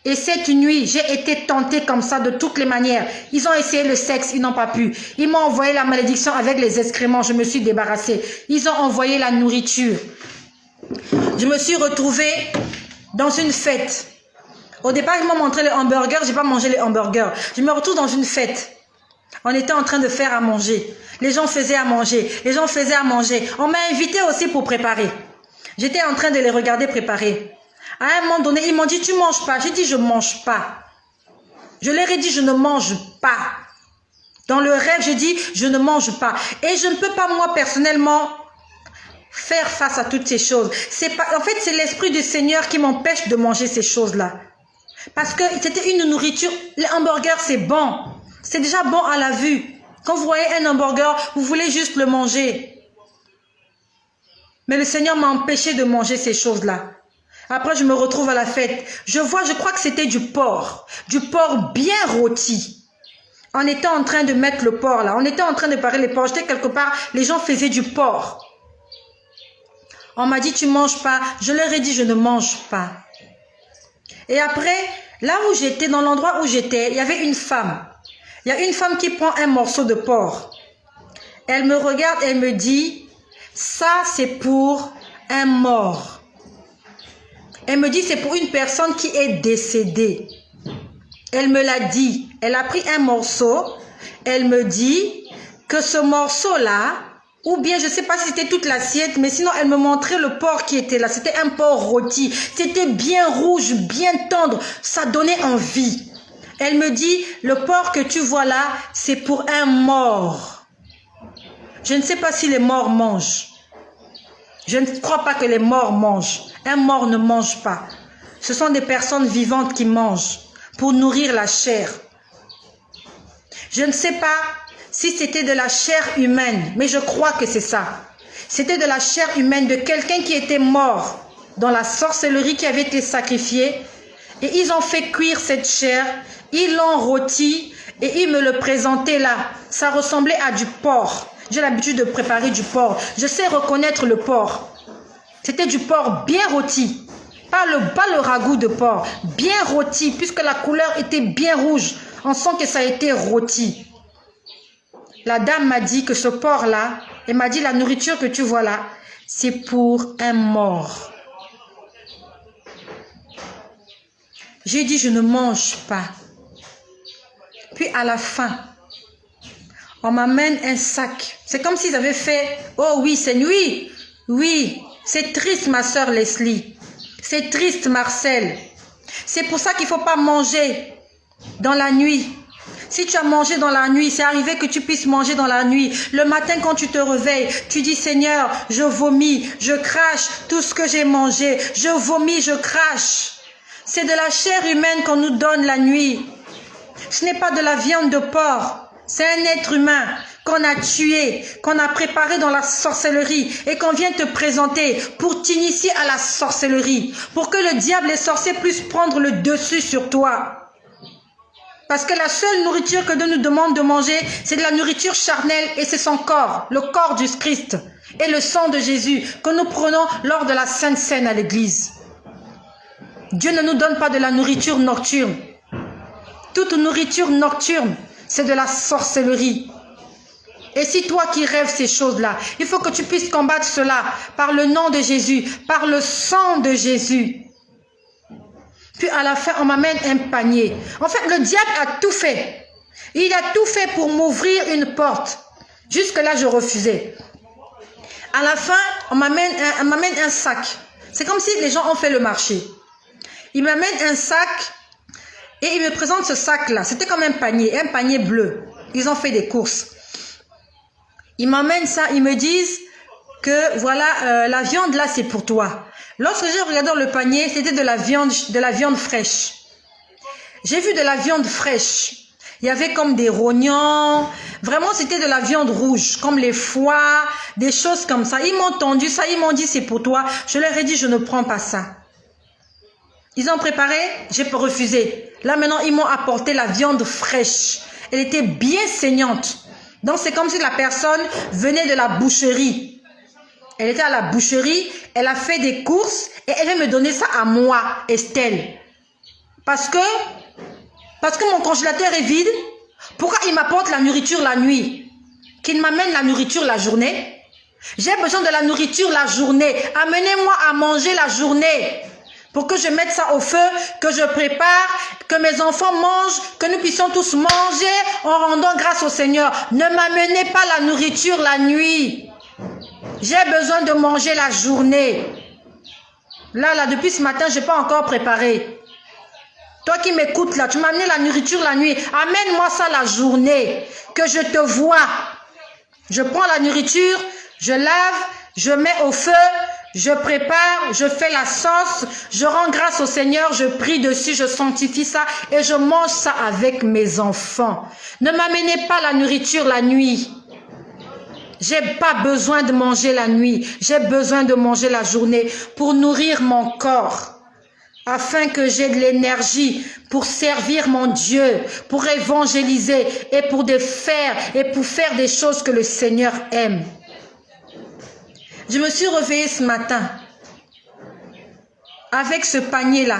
Et cette nuit, j'ai été tentée comme ça de toutes les manières. Ils ont essayé le sexe, ils n'ont pas pu. Ils m'ont envoyé la malédiction avec les excréments, je me suis débarrassée. Ils ont envoyé la nourriture. Je me suis retrouvée dans une fête. Au départ, ils m'ont montré les hamburgers, je n'ai pas mangé les hamburgers. Je me retrouve dans une fête. On était en train de faire à manger. Les gens faisaient à manger. On m'a invité aussi pour préparer. J'étais en train de les regarder préparer. À un moment donné, ils m'ont dit, tu ne manges pas. J'ai dit, je ne mange pas. Je leur ai dit, je ne mange pas. Dans le rêve, j'ai dit, je ne mange pas. Et je ne peux pas, moi, personnellement, faire face à toutes ces choses. En fait, c'est l'Esprit du Seigneur qui m'empêche de manger ces choses-là. Parce que c'était une nourriture. Les hamburgers, c'est bon. C'est déjà bon à la vue. Quand vous voyez un hamburger, vous voulez juste le manger. Mais le Seigneur m'a empêché de manger ces choses-là. Après, je me retrouve à la fête. Je crois que c'était du porc bien rôti. On était en train de mettre le porc là. On était en train de préparer les porcs. J'étais quelque part, les gens faisaient du porc. On m'a dit, tu ne manges pas. Je leur ai dit, je ne mange pas. Et après, là où j'étais, dans l'endroit où j'étais, il y avait une femme. Il y a une femme qui prend un morceau de porc. Elle me regarde, elle me dit, ça c'est pour un mort. Elle me dit, c'est pour une personne qui est décédée. Elle me l'a dit. Elle a pris un morceau. Elle me dit que ce morceau-là, ou bien je ne sais pas si c'était toute l'assiette, mais sinon elle me montrait le porc qui était là. C'était un porc rôti. C'était bien rouge, bien tendre. Ça donnait envie. Elle me dit, le porc que tu vois là, c'est pour un mort. Je ne sais pas si les morts mangent. Je ne crois pas que les morts mangent. Un mort ne mange pas. Ce sont des personnes vivantes qui mangent pour nourrir la chair. Je ne sais pas si c'était de la chair humaine, mais je crois que c'est ça. C'était de la chair humaine de quelqu'un qui était mort dans la sorcellerie qui avait été sacrifié. Et ils ont fait cuire cette chair, ils l'ont rôti et ils me le présentaient là. Ça ressemblait à du porc. J'ai l'habitude de préparer du porc. Je sais reconnaître le porc. C'était du porc bien rôti. Pas le ragoût de porc. Bien rôti, puisque la couleur était bien rouge. On sent que ça a été rôti. la dame m'a dit que ce porc-là, elle m'a dit la nourriture que tu vois là, c'est pour un mort. J'ai dit je ne mange pas. Puis à la fin, on m'amène un sac. C'est comme s'ils avaient fait, oh oui, c'est nuit. Oui, c'est triste ma soeur Leslie. C'est triste Marcel. C'est pour ça qu'il ne faut pas manger dans la nuit. Si tu as mangé dans la nuit, c'est arrivé que tu puisses manger dans la nuit. Le matin quand tu te réveilles, tu dis Seigneur, je vomis, je crache tout ce que j'ai mangé. Je vomis, je crache. C'est de la chair humaine qu'on nous donne la nuit. Ce n'est pas de la viande de porc. C'est un être humain qu'on a tué, qu'on a préparé dans la sorcellerie et qu'on vient te présenter pour t'initier à la sorcellerie, pour que le diable et les sorciers puissent prendre le dessus sur toi. Parce que la seule nourriture que Dieu nous demande de manger, c'est de la nourriture charnelle et c'est son corps, le corps du Christ et le sang de Jésus que nous prenons lors de la Sainte Seine à l'église. Dieu ne nous donne pas de la nourriture nocturne. Toute nourriture nocturne, c'est de la sorcellerie. Et si toi qui rêves ces choses-là, il faut que tu puisses combattre cela par le nom de Jésus, par le sang de Jésus. Puis à la fin, on m'amène un panier. En fait, le diable a tout fait. Il a tout fait pour m'ouvrir une porte. Jusque-là, je refusais. À la fin, on m'amène un sac. C'est comme si les gens ont fait le marché. Il m'amène un sac et il me présente ce sac-là. C'était comme un panier bleu. Ils ont fait des courses. Ils m'amènent ça, ils me disent que voilà, la viande là, c'est pour toi. Lorsque j'ai regardé dans le panier, c'était de la viande fraîche. J'ai vu de la viande fraîche. Il y avait comme des rognons. Vraiment, c'était de la viande rouge, comme les foies, des choses comme ça. Ils m'ont tendu ça, ils m'ont dit c'est pour toi. Je leur ai dit je ne prends pas ça. Ils ont préparé, j'ai refusé. Là maintenant, ils m'ont apporté la viande fraîche. Elle était bien saignante. Donc c'est comme si la personne venait de la boucherie. Elle était à la boucherie, elle a fait des courses et elle vient me donner ça à moi, Estelle. Parce que mon congélateur est vide. Pourquoi il m'apporte la nourriture la nuit? Qu'il m'amène la nourriture la journée? J'ai besoin de la nourriture la journée. Amenez-moi à manger la journée. Pour que je mette ça au feu, que je prépare, que mes enfants mangent, que nous puissions tous manger en rendant grâce au Seigneur. Ne m'amenez pas la nourriture la nuit. J'ai besoin de manger la journée. Là, depuis ce matin, je n'ai pas encore préparé. Toi qui m'écoutes là, tu m'as amené la nourriture la nuit. Amène-moi ça la journée, que je te vois. Je prends la nourriture, je lave, je mets au feu, je prépare, je fais la sauce, je rends grâce au Seigneur, je prie dessus, je sanctifie ça et je mange ça avec mes enfants. Ne m'amenez pas la nourriture la nuit. J'ai pas besoin de manger la nuit, j'ai besoin de manger la journée pour nourrir mon corps, afin que j'ai de l'énergie pour servir mon Dieu, pour évangéliser et pour faire des choses que le Seigneur aime. Je me suis réveillée ce matin avec ce panier-là.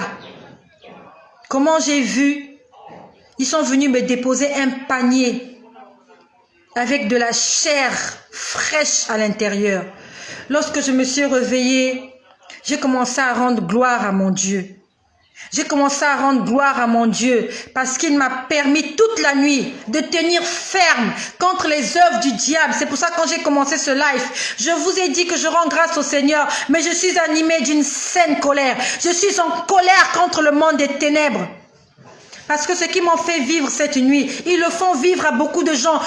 Comment j'ai vu? Ils sont venus me déposer un panier avec de la chair fraîche à l'intérieur. Lorsque je me suis réveillée, j'ai commencé à rendre gloire à mon Dieu. J'ai commencé à rendre gloire à mon Dieu parce qu'il m'a permis toute la nuit de tenir ferme contre les œuvres du diable. C'est pour ça que quand j'ai commencé ce live, je vous ai dit que je rends grâce au Seigneur, mais je suis animée d'une saine colère. Je suis en colère contre le monde des ténèbres. Parce que ce qui m'ont fait vivre cette nuit, ils le font vivre à beaucoup de gens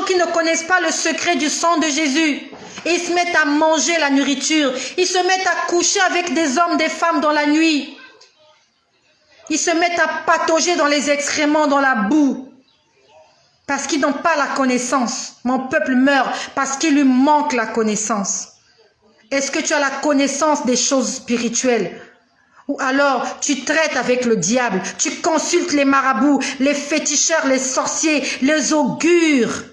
qui ne connaissent pas le secret du sang de Jésus. Et ils se mettent à manger la nourriture. Ils se mettent à coucher avec des hommes, des femmes dans la nuit. Ils se mettent à patauger dans les excréments, dans la boue. Parce qu'ils n'ont pas la connaissance. Mon peuple meurt parce qu'il lui manque la connaissance. Est-ce que tu as la connaissance des choses spirituelles? Ou alors tu traites avec le diable, tu consultes les marabouts, les féticheurs, les sorciers, les augures,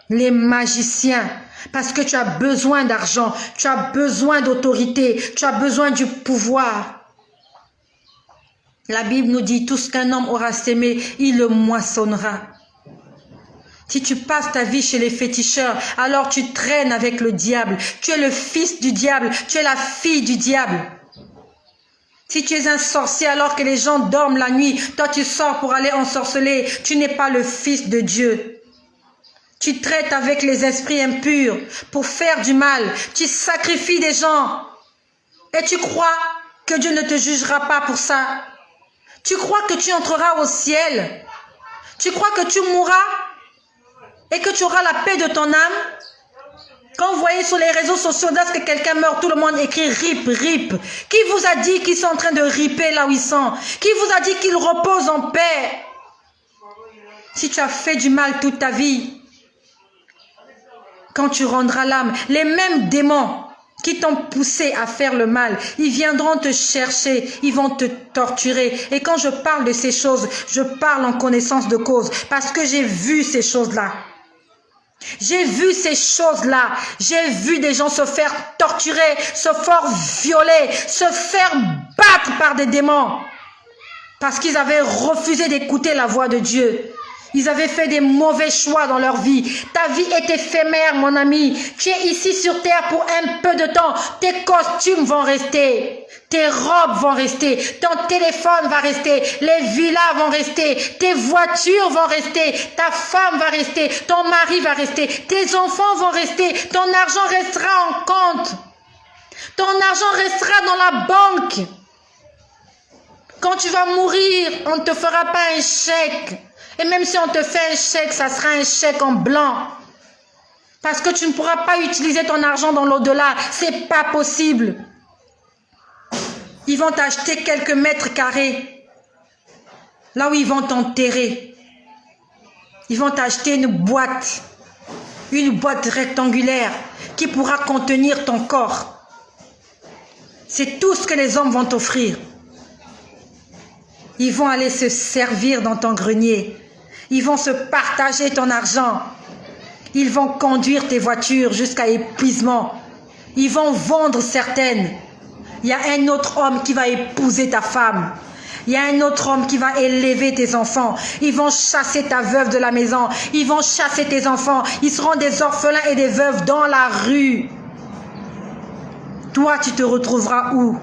les magiciens. Parce que tu as besoin d'argent, tu as besoin d'autorité, tu as besoin du pouvoir. La Bible nous dit, tout ce qu'un homme aura sémé, il le moissonnera. Si tu passes ta vie chez les féticheurs, alors tu traînes avec le diable. Tu es le fils du diable, tu es la fille du diable. Si tu es un sorcier alors que les gens dorment la nuit, toi tu sors pour aller ensorceler, tu n'es pas le fils de Dieu. Tu traites avec les esprits impurs pour faire du mal. Tu sacrifies des gens. Et tu crois que Dieu ne te jugera pas pour ça. Tu crois que tu entreras au ciel. Tu crois que tu mourras et que tu auras la paix de ton âme. Quand vous voyez sur les réseaux sociaux, lorsque quelqu'un meurt, tout le monde écrit RIP, RIP. Qui vous a dit qu'ils sont en train de riper là où ils sont? Qui vous a dit qu'ils reposent en paix? Si tu as fait du mal toute ta vie, quand tu rendras l'âme, les mêmes démons qui t'ont poussé à faire le mal, ils viendront te chercher, ils vont te torturer. Et quand je parle de ces choses, je parle en connaissance de cause, parce que j'ai vu ces choses-là. J'ai vu ces choses-là. J'ai vu des gens se faire torturer, se faire violer, se faire battre par des démons. Parce qu'ils avaient refusé d'écouter la voix de Dieu. Ils avaient fait des mauvais choix dans leur vie. Ta vie est éphémère, mon ami. Tu es ici sur terre pour un peu de temps. Tes costumes vont rester. Tes robes vont rester. Ton téléphone va rester. Les villas vont rester. Tes voitures vont rester. Ta femme va rester. Ton mari va rester. Tes enfants vont rester. Ton argent restera en compte. Ton argent restera dans la banque. Quand tu vas mourir, on ne te fera pas un chèque. Et même si on te fait un chèque, ça sera un chèque en blanc. Parce que tu ne pourras pas utiliser ton argent dans l'au-delà. C'est pas possible. Ils vont t'acheter quelques mètres carrés. Là où ils vont t'enterrer. Ils vont t'acheter une boîte. Une boîte rectangulaire qui pourra contenir ton corps. C'est tout ce que les hommes vont t'offrir. Ils vont aller se servir dans ton grenier. Ils vont se partager ton argent. Ils vont conduire tes voitures jusqu'à épuisement. Ils vont vendre certaines. Il y a un autre homme qui va épouser ta femme. Il y a un autre homme qui va élever tes enfants. Ils vont chasser ta veuve de la maison. Ils vont chasser tes enfants. Ils seront des orphelins et des veuves dans la rue. Toi, tu te retrouveras où?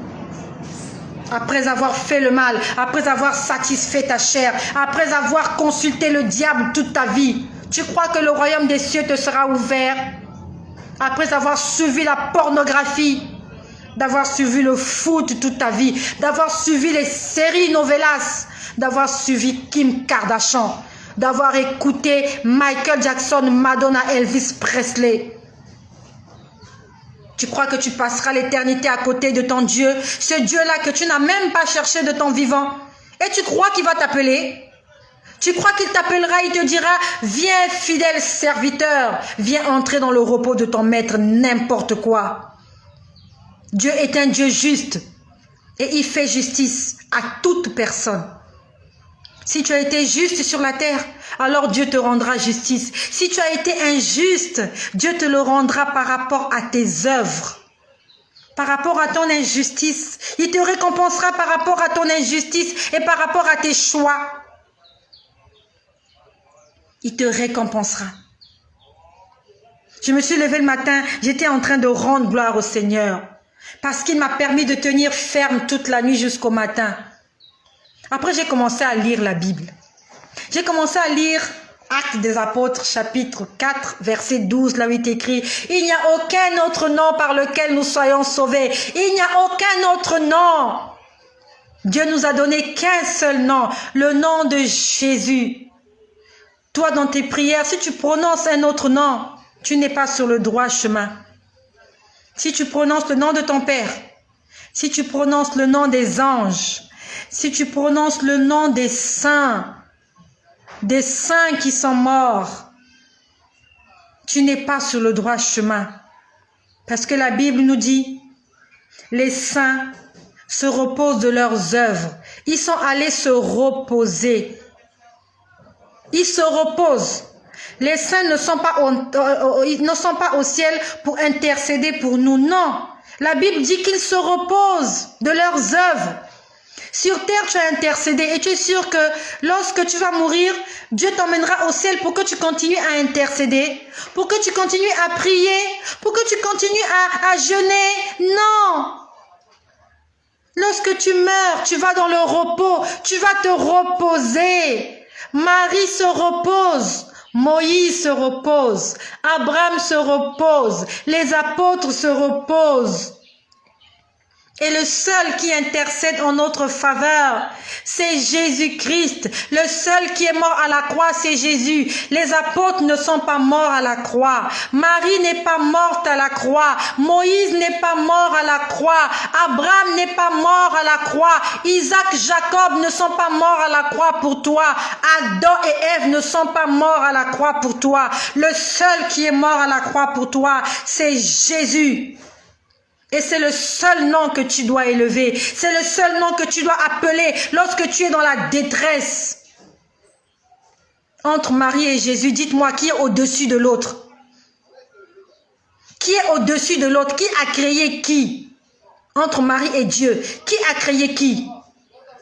Après avoir fait le mal, après avoir satisfait ta chair, après avoir consulté le diable toute ta vie, tu crois que le royaume des cieux te sera ouvert? Après avoir suivi la pornographie, d'avoir suivi le foot toute ta vie, d'avoir suivi les séries novelas, d'avoir suivi Kim Kardashian, d'avoir écouté Michael Jackson, Madonna, Elvis Presley. Tu crois que tu passeras l'éternité à côté de ton Dieu, ce Dieu-là que tu n'as même pas cherché de ton vivant. Et tu crois qu'il va t'appeler? Tu crois qu'il t'appellera, il te dira, viens fidèle serviteur, viens entrer dans le repos de ton maître, n'importe quoi. Dieu est un Dieu juste et il fait justice à toute personne. Si tu as été juste sur la terre, alors Dieu te rendra justice. Si tu as été injuste, Dieu te le rendra par rapport à tes œuvres. Par rapport à ton injustice. Il te récompensera par rapport à ton injustice et par rapport à tes choix. Il te récompensera. Je me suis levée le matin, j'étais en train de rendre gloire au Seigneur. Parce qu'il m'a permis de tenir ferme toute la nuit jusqu'au matin. Après, j'ai commencé à lire la Bible. J'ai commencé à lire Actes des Apôtres, chapitre 4, verset 12, là où il est écrit « Il n'y a aucun autre nom par lequel nous soyons sauvés. Il n'y a aucun autre nom. » Dieu nous a donné qu'un seul nom, le nom de Jésus. Toi, dans tes prières, si tu prononces un autre nom, tu n'es pas sur le droit chemin. Si tu prononces le nom de ton Père, si tu prononces le nom des anges, si tu prononces le nom des saints qui sont morts, tu n'es pas sur le droit chemin. Parce que la Bible nous dit, les saints se reposent de leurs œuvres. Ils sont allés se reposer. Ils se reposent. Les saints ne sont pas au ciel pour intercéder pour nous. Non. La Bible dit qu'ils se reposent de leurs œuvres. Sur terre, tu as intercédé et tu es sûr que lorsque tu vas mourir, Dieu t'emmènera au ciel pour que tu continues à intercéder, pour que tu continues à prier, pour que tu continues à jeûner. Non! Lorsque tu meurs, tu vas dans le repos, tu vas te reposer. Marie se repose, Moïse se repose, Abraham se repose, les apôtres se reposent. Et le seul qui intercède en notre faveur, c'est Jésus-Christ. Le seul qui est mort à la croix, c'est Jésus. Les apôtres ne sont pas morts à la croix. Marie n'est pas morte à la croix. Moïse n'est pas mort à la croix. Abraham n'est pas mort à la croix. Isaac, Jacob ne sont pas morts à la croix pour toi. Adam et Ève ne sont pas morts à la croix pour toi. Le seul qui est mort à la croix pour toi, c'est Jésus. Et c'est le seul nom que tu dois élever. C'est le seul nom que tu dois appeler lorsque tu es dans la détresse. Entre Marie et Jésus, dites-moi qui est au-dessus de l'autre? Qui est au-dessus de l'autre? Qui a créé qui? Entre Marie et Dieu, qui a créé qui?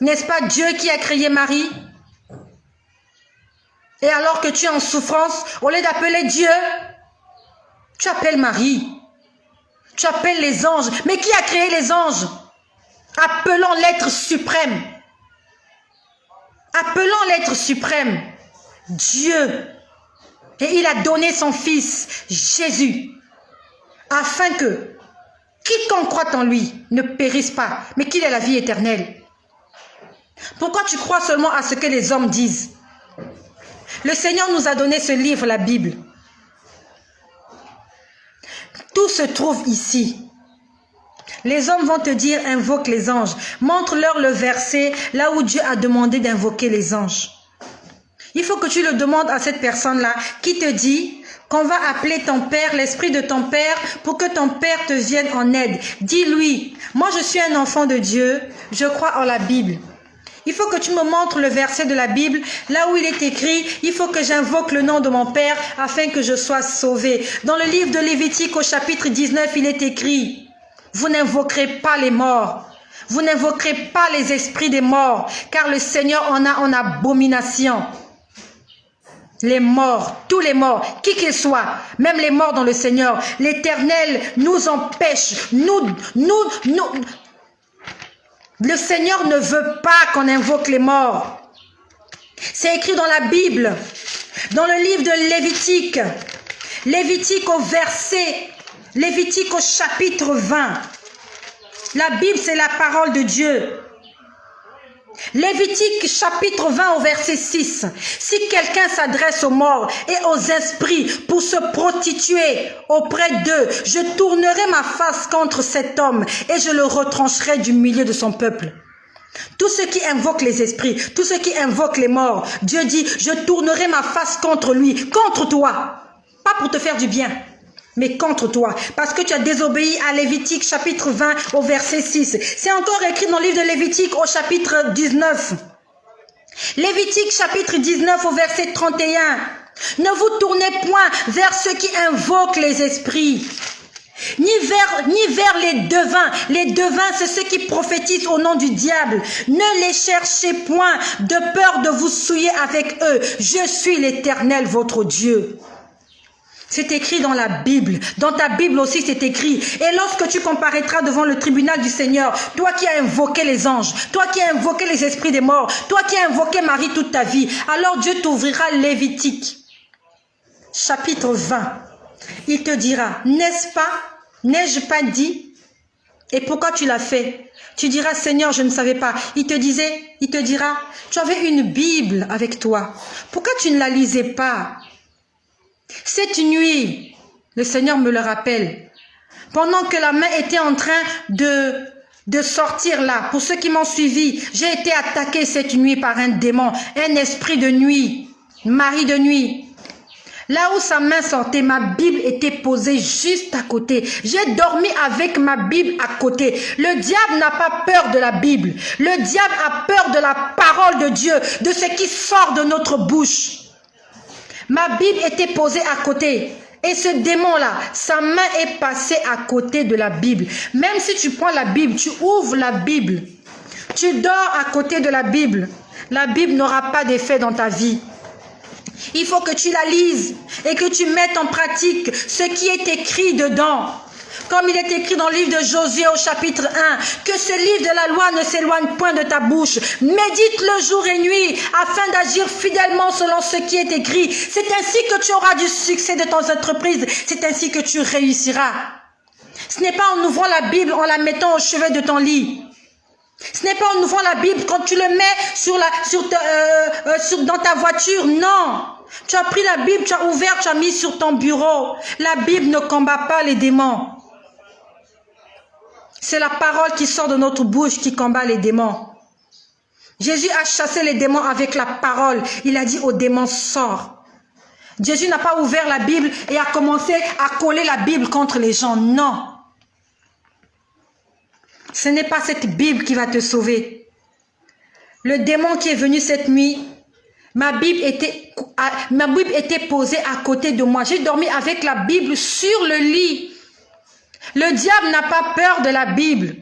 N'est-ce pas Dieu qui a créé Marie? Et alors que tu es en souffrance, au lieu d'appeler Dieu, tu appelles Marie. Tu appelles les anges. Mais qui a créé les anges? Appelons l'être suprême. Appelons l'être suprême. Dieu. Et il a donné son fils, Jésus, afin que quiconque croit en lui ne périsse pas, mais qu'il ait la vie éternelle. Pourquoi tu crois seulement à ce que les hommes disent? Le Seigneur nous a donné ce livre, la Bible. Tout se trouve ici. Les hommes vont te dire, invoque les anges. Montre-leur le verset là où Dieu a demandé d'invoquer les anges. Il faut que tu le demandes à cette personne-là qui te dit qu'on va appeler ton père, l'esprit de ton père, pour que ton père te vienne en aide. Dis-lui, moi je suis un enfant de Dieu, je crois en la Bible. Il faut que tu me montres le verset de la Bible, là où il est écrit, il faut que j'invoque le nom de mon Père afin que je sois sauvé. Dans le livre de Lévitique au chapitre 19, il est écrit, vous n'invoquerez pas les morts, vous n'invoquerez pas les esprits des morts, car le Seigneur en a en abomination. Les morts, tous les morts, qui qu'ils soient, même les morts dans le Seigneur, l'Éternel nous empêche, le Seigneur ne veut pas qu'on invoque les morts. C'est écrit dans la Bible, dans le livre de Lévitique. Lévitique au chapitre 20. La Bible, c'est la parole de Dieu. Lévitique chapitre 20 au verset 6. Si quelqu'un s'adresse aux morts et aux esprits pour se prostituer auprès d'eux, je tournerai ma face contre cet homme et je le retrancherai du milieu de son peuple. Tous ceux qui invoquent les esprits, tous ceux qui invoquent les morts, Dieu dit, je tournerai ma face contre lui, contre toi. Pas pour te faire du bien, mais contre toi, parce que tu as désobéi à Lévitique chapitre 20 au verset 6. C'est encore écrit dans le livre de Lévitique au chapitre 19. Lévitique chapitre 19 au verset 31. Ne vous tournez point vers ceux qui invoquent les esprits, ni vers les devins. Les devins, c'est ceux qui prophétisent au nom du diable. Ne les cherchez point de peur de vous souiller avec eux. Je suis l'Éternel, votre Dieu. C'est écrit dans la Bible. Dans ta Bible aussi, c'est écrit. Et lorsque tu comparaîtras devant le tribunal du Seigneur, toi qui as invoqué les anges, toi qui as invoqué les esprits des morts, toi qui as invoqué Marie toute ta vie, alors Dieu t'ouvrira Lévitique, chapitre 20. Il te dira, n'est-ce pas, n'ai-je pas dit? Et pourquoi tu l'as fait? Tu diras, Seigneur, je ne savais pas. Il te dira, tu avais une Bible avec toi. Pourquoi tu ne la lisais pas? Cette nuit, le Seigneur me le rappelle, pendant que la main était en train de sortir là, pour ceux qui m'ont suivi, j'ai été attaqué cette nuit par un démon, un esprit de nuit, mari de nuit. Là où sa main sortait, ma Bible était posée juste à côté. J'ai dormi avec ma Bible à côté. Le diable n'a pas peur de la Bible. Le diable a peur de la parole de Dieu, de ce qui sort de notre bouche. Ma Bible était posée à côté. Et ce démon-là, sa main est passée à côté de la Bible. Même si tu prends la Bible, tu ouvres la Bible, Tu dors à côté de la Bible n'aura pas d'effet dans ta vie. Il faut que tu la lises et que tu mettes en pratique ce qui est écrit dedans. Comme il est écrit dans le livre de Josué au chapitre 1, que ce livre de la loi ne s'éloigne point de ta bouche. Médite-le jour et nuit afin d'agir fidèlement selon ce qui est écrit. C'est ainsi que tu auras du succès de ton entreprise. C'est ainsi que tu réussiras. Ce n'est pas en ouvrant la Bible, en la mettant au chevet de ton lit. Ce n'est pas en ouvrant la Bible quand tu le mets dans ta voiture. Non. Tu as pris la Bible, tu as ouvert, tu as mis sur ton bureau. La Bible ne combat pas les démons. C'est la parole qui sort de notre bouche qui combat les démons. Jésus a chassé les démons avec la parole. Il a dit aux démons, sors. Jésus n'a pas ouvert la Bible et a commencé à coller la Bible contre les gens. Non. Ce n'est pas cette Bible qui va te sauver. Le démon qui est venu cette nuit, ma Bible était posée à côté de moi. J'ai dormi avec la Bible sur le lit. Le diable n'a pas peur de la Bible,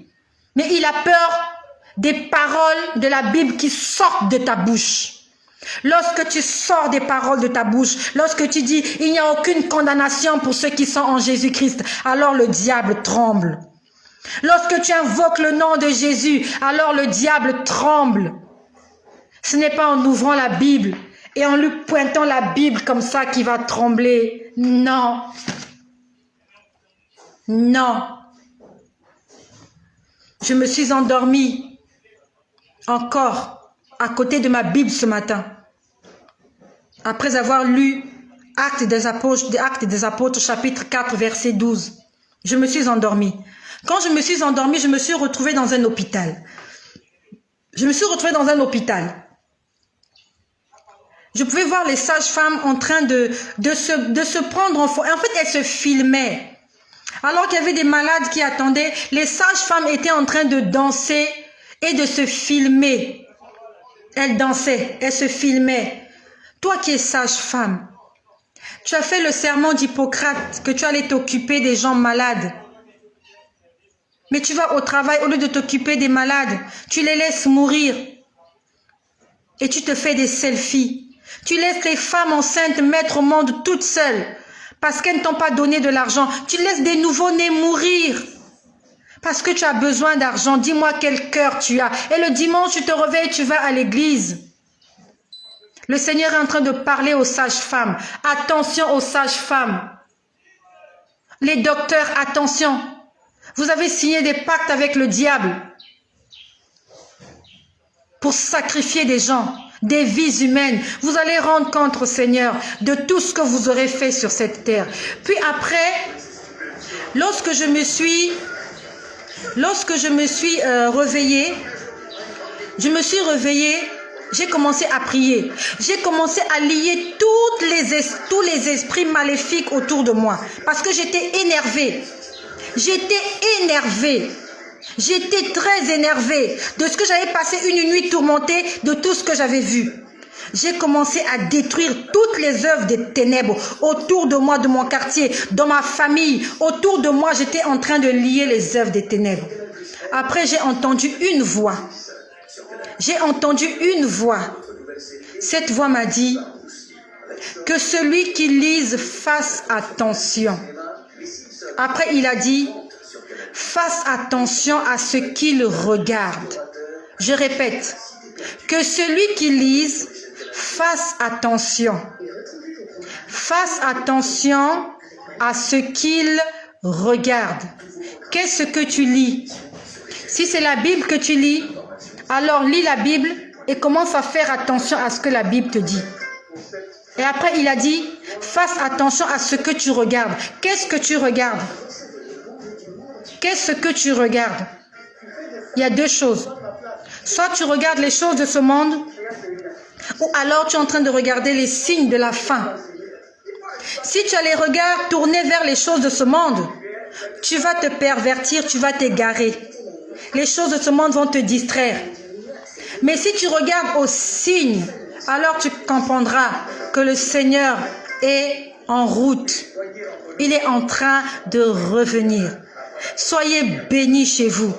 mais il a peur des paroles de la Bible qui sortent de ta bouche. Lorsque tu sors des paroles de ta bouche, lorsque tu dis « il n'y a aucune condamnation pour ceux qui sont en Jésus-Christ », alors le diable tremble. Lorsque tu invoques le nom de Jésus, alors le diable tremble. Ce n'est pas en ouvrant la Bible et en lui pointant la Bible comme ça qu'il va trembler. Non. Non. Je me suis endormie encore à côté de ma Bible ce matin. Après avoir lu Actes des Apôtres, chapitre 4, verset 12. Je me suis endormie. Quand je me suis endormie, je me suis retrouvée dans un hôpital. Je pouvais voir les sages-femmes en train de se prendre en photo. En fait, elles se filmaient. Alors qu'il y avait des malades qui attendaient, les sages-femmes étaient en train de danser et de se filmer. Elles dansaient, elles se filmaient. Toi qui es sage-femme, tu as fait le serment d'Hippocrate que tu allais t'occuper des gens malades. Mais tu vas au travail, au lieu de t'occuper des malades, tu les laisses mourir. Et tu te fais des selfies. Tu laisses les femmes enceintes mettre au monde toutes seules. Parce qu'elles ne t'ont pas donné de l'argent. Tu laisses des nouveau-nés mourir. Parce que tu as besoin d'argent. Dis-moi quel cœur tu as. Et le dimanche, tu te réveilles, tu vas à l'église. Le Seigneur est en train de parler aux sages-femmes. Attention aux sages-femmes. Les docteurs, attention. Vous avez signé des pactes avec le diable pour sacrifier des gens, des vies humaines. Vous allez rendre compte au Seigneur de tout ce que vous aurez fait sur cette terre. Puis après, lorsque je me suis réveillée, j'ai commencé à prier. J'ai commencé à lier tous les esprits maléfiques autour de moi. Parce que j'étais énervée. J'étais très énervée de ce que j'avais passé une nuit tourmentée de tout ce que j'avais vu. J'ai commencé à détruire toutes les œuvres des ténèbres autour de moi, de mon quartier, dans ma famille. Autour de moi, j'étais en train de lier les œuvres des ténèbres. Après, j'ai entendu une voix. Cette voix m'a dit que celui qui lise fasse attention. Après, il a dit, fasse attention à ce qu'il regarde. Je répète, que celui qui lise, fasse attention. Fasse attention à ce qu'il regarde. Qu'est-ce que tu lis? Si c'est la Bible que tu lis, alors lis la Bible et commence à faire attention à ce que la Bible te dit. Et après, il a dit, fasse attention à ce que tu regardes. Qu'est-ce que tu regardes? Qu'est-ce que tu regardes? Il y a deux choses. Soit tu regardes les choses de ce monde, ou alors tu es en train de regarder les signes de la fin. Si tu as les regards tournés vers les choses de ce monde, tu vas te pervertir, tu vas t'égarer. Les choses de ce monde vont te distraire. Mais si tu regardes aux signes, alors tu comprendras que le Seigneur est en route. Il est en train de revenir. Soyez bénis chez vous.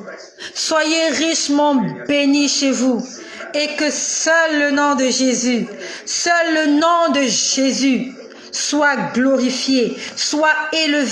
Soyez richement bénis chez vous. Et que seul le nom de Jésus, seul le nom de Jésus soit glorifié, soit élevé.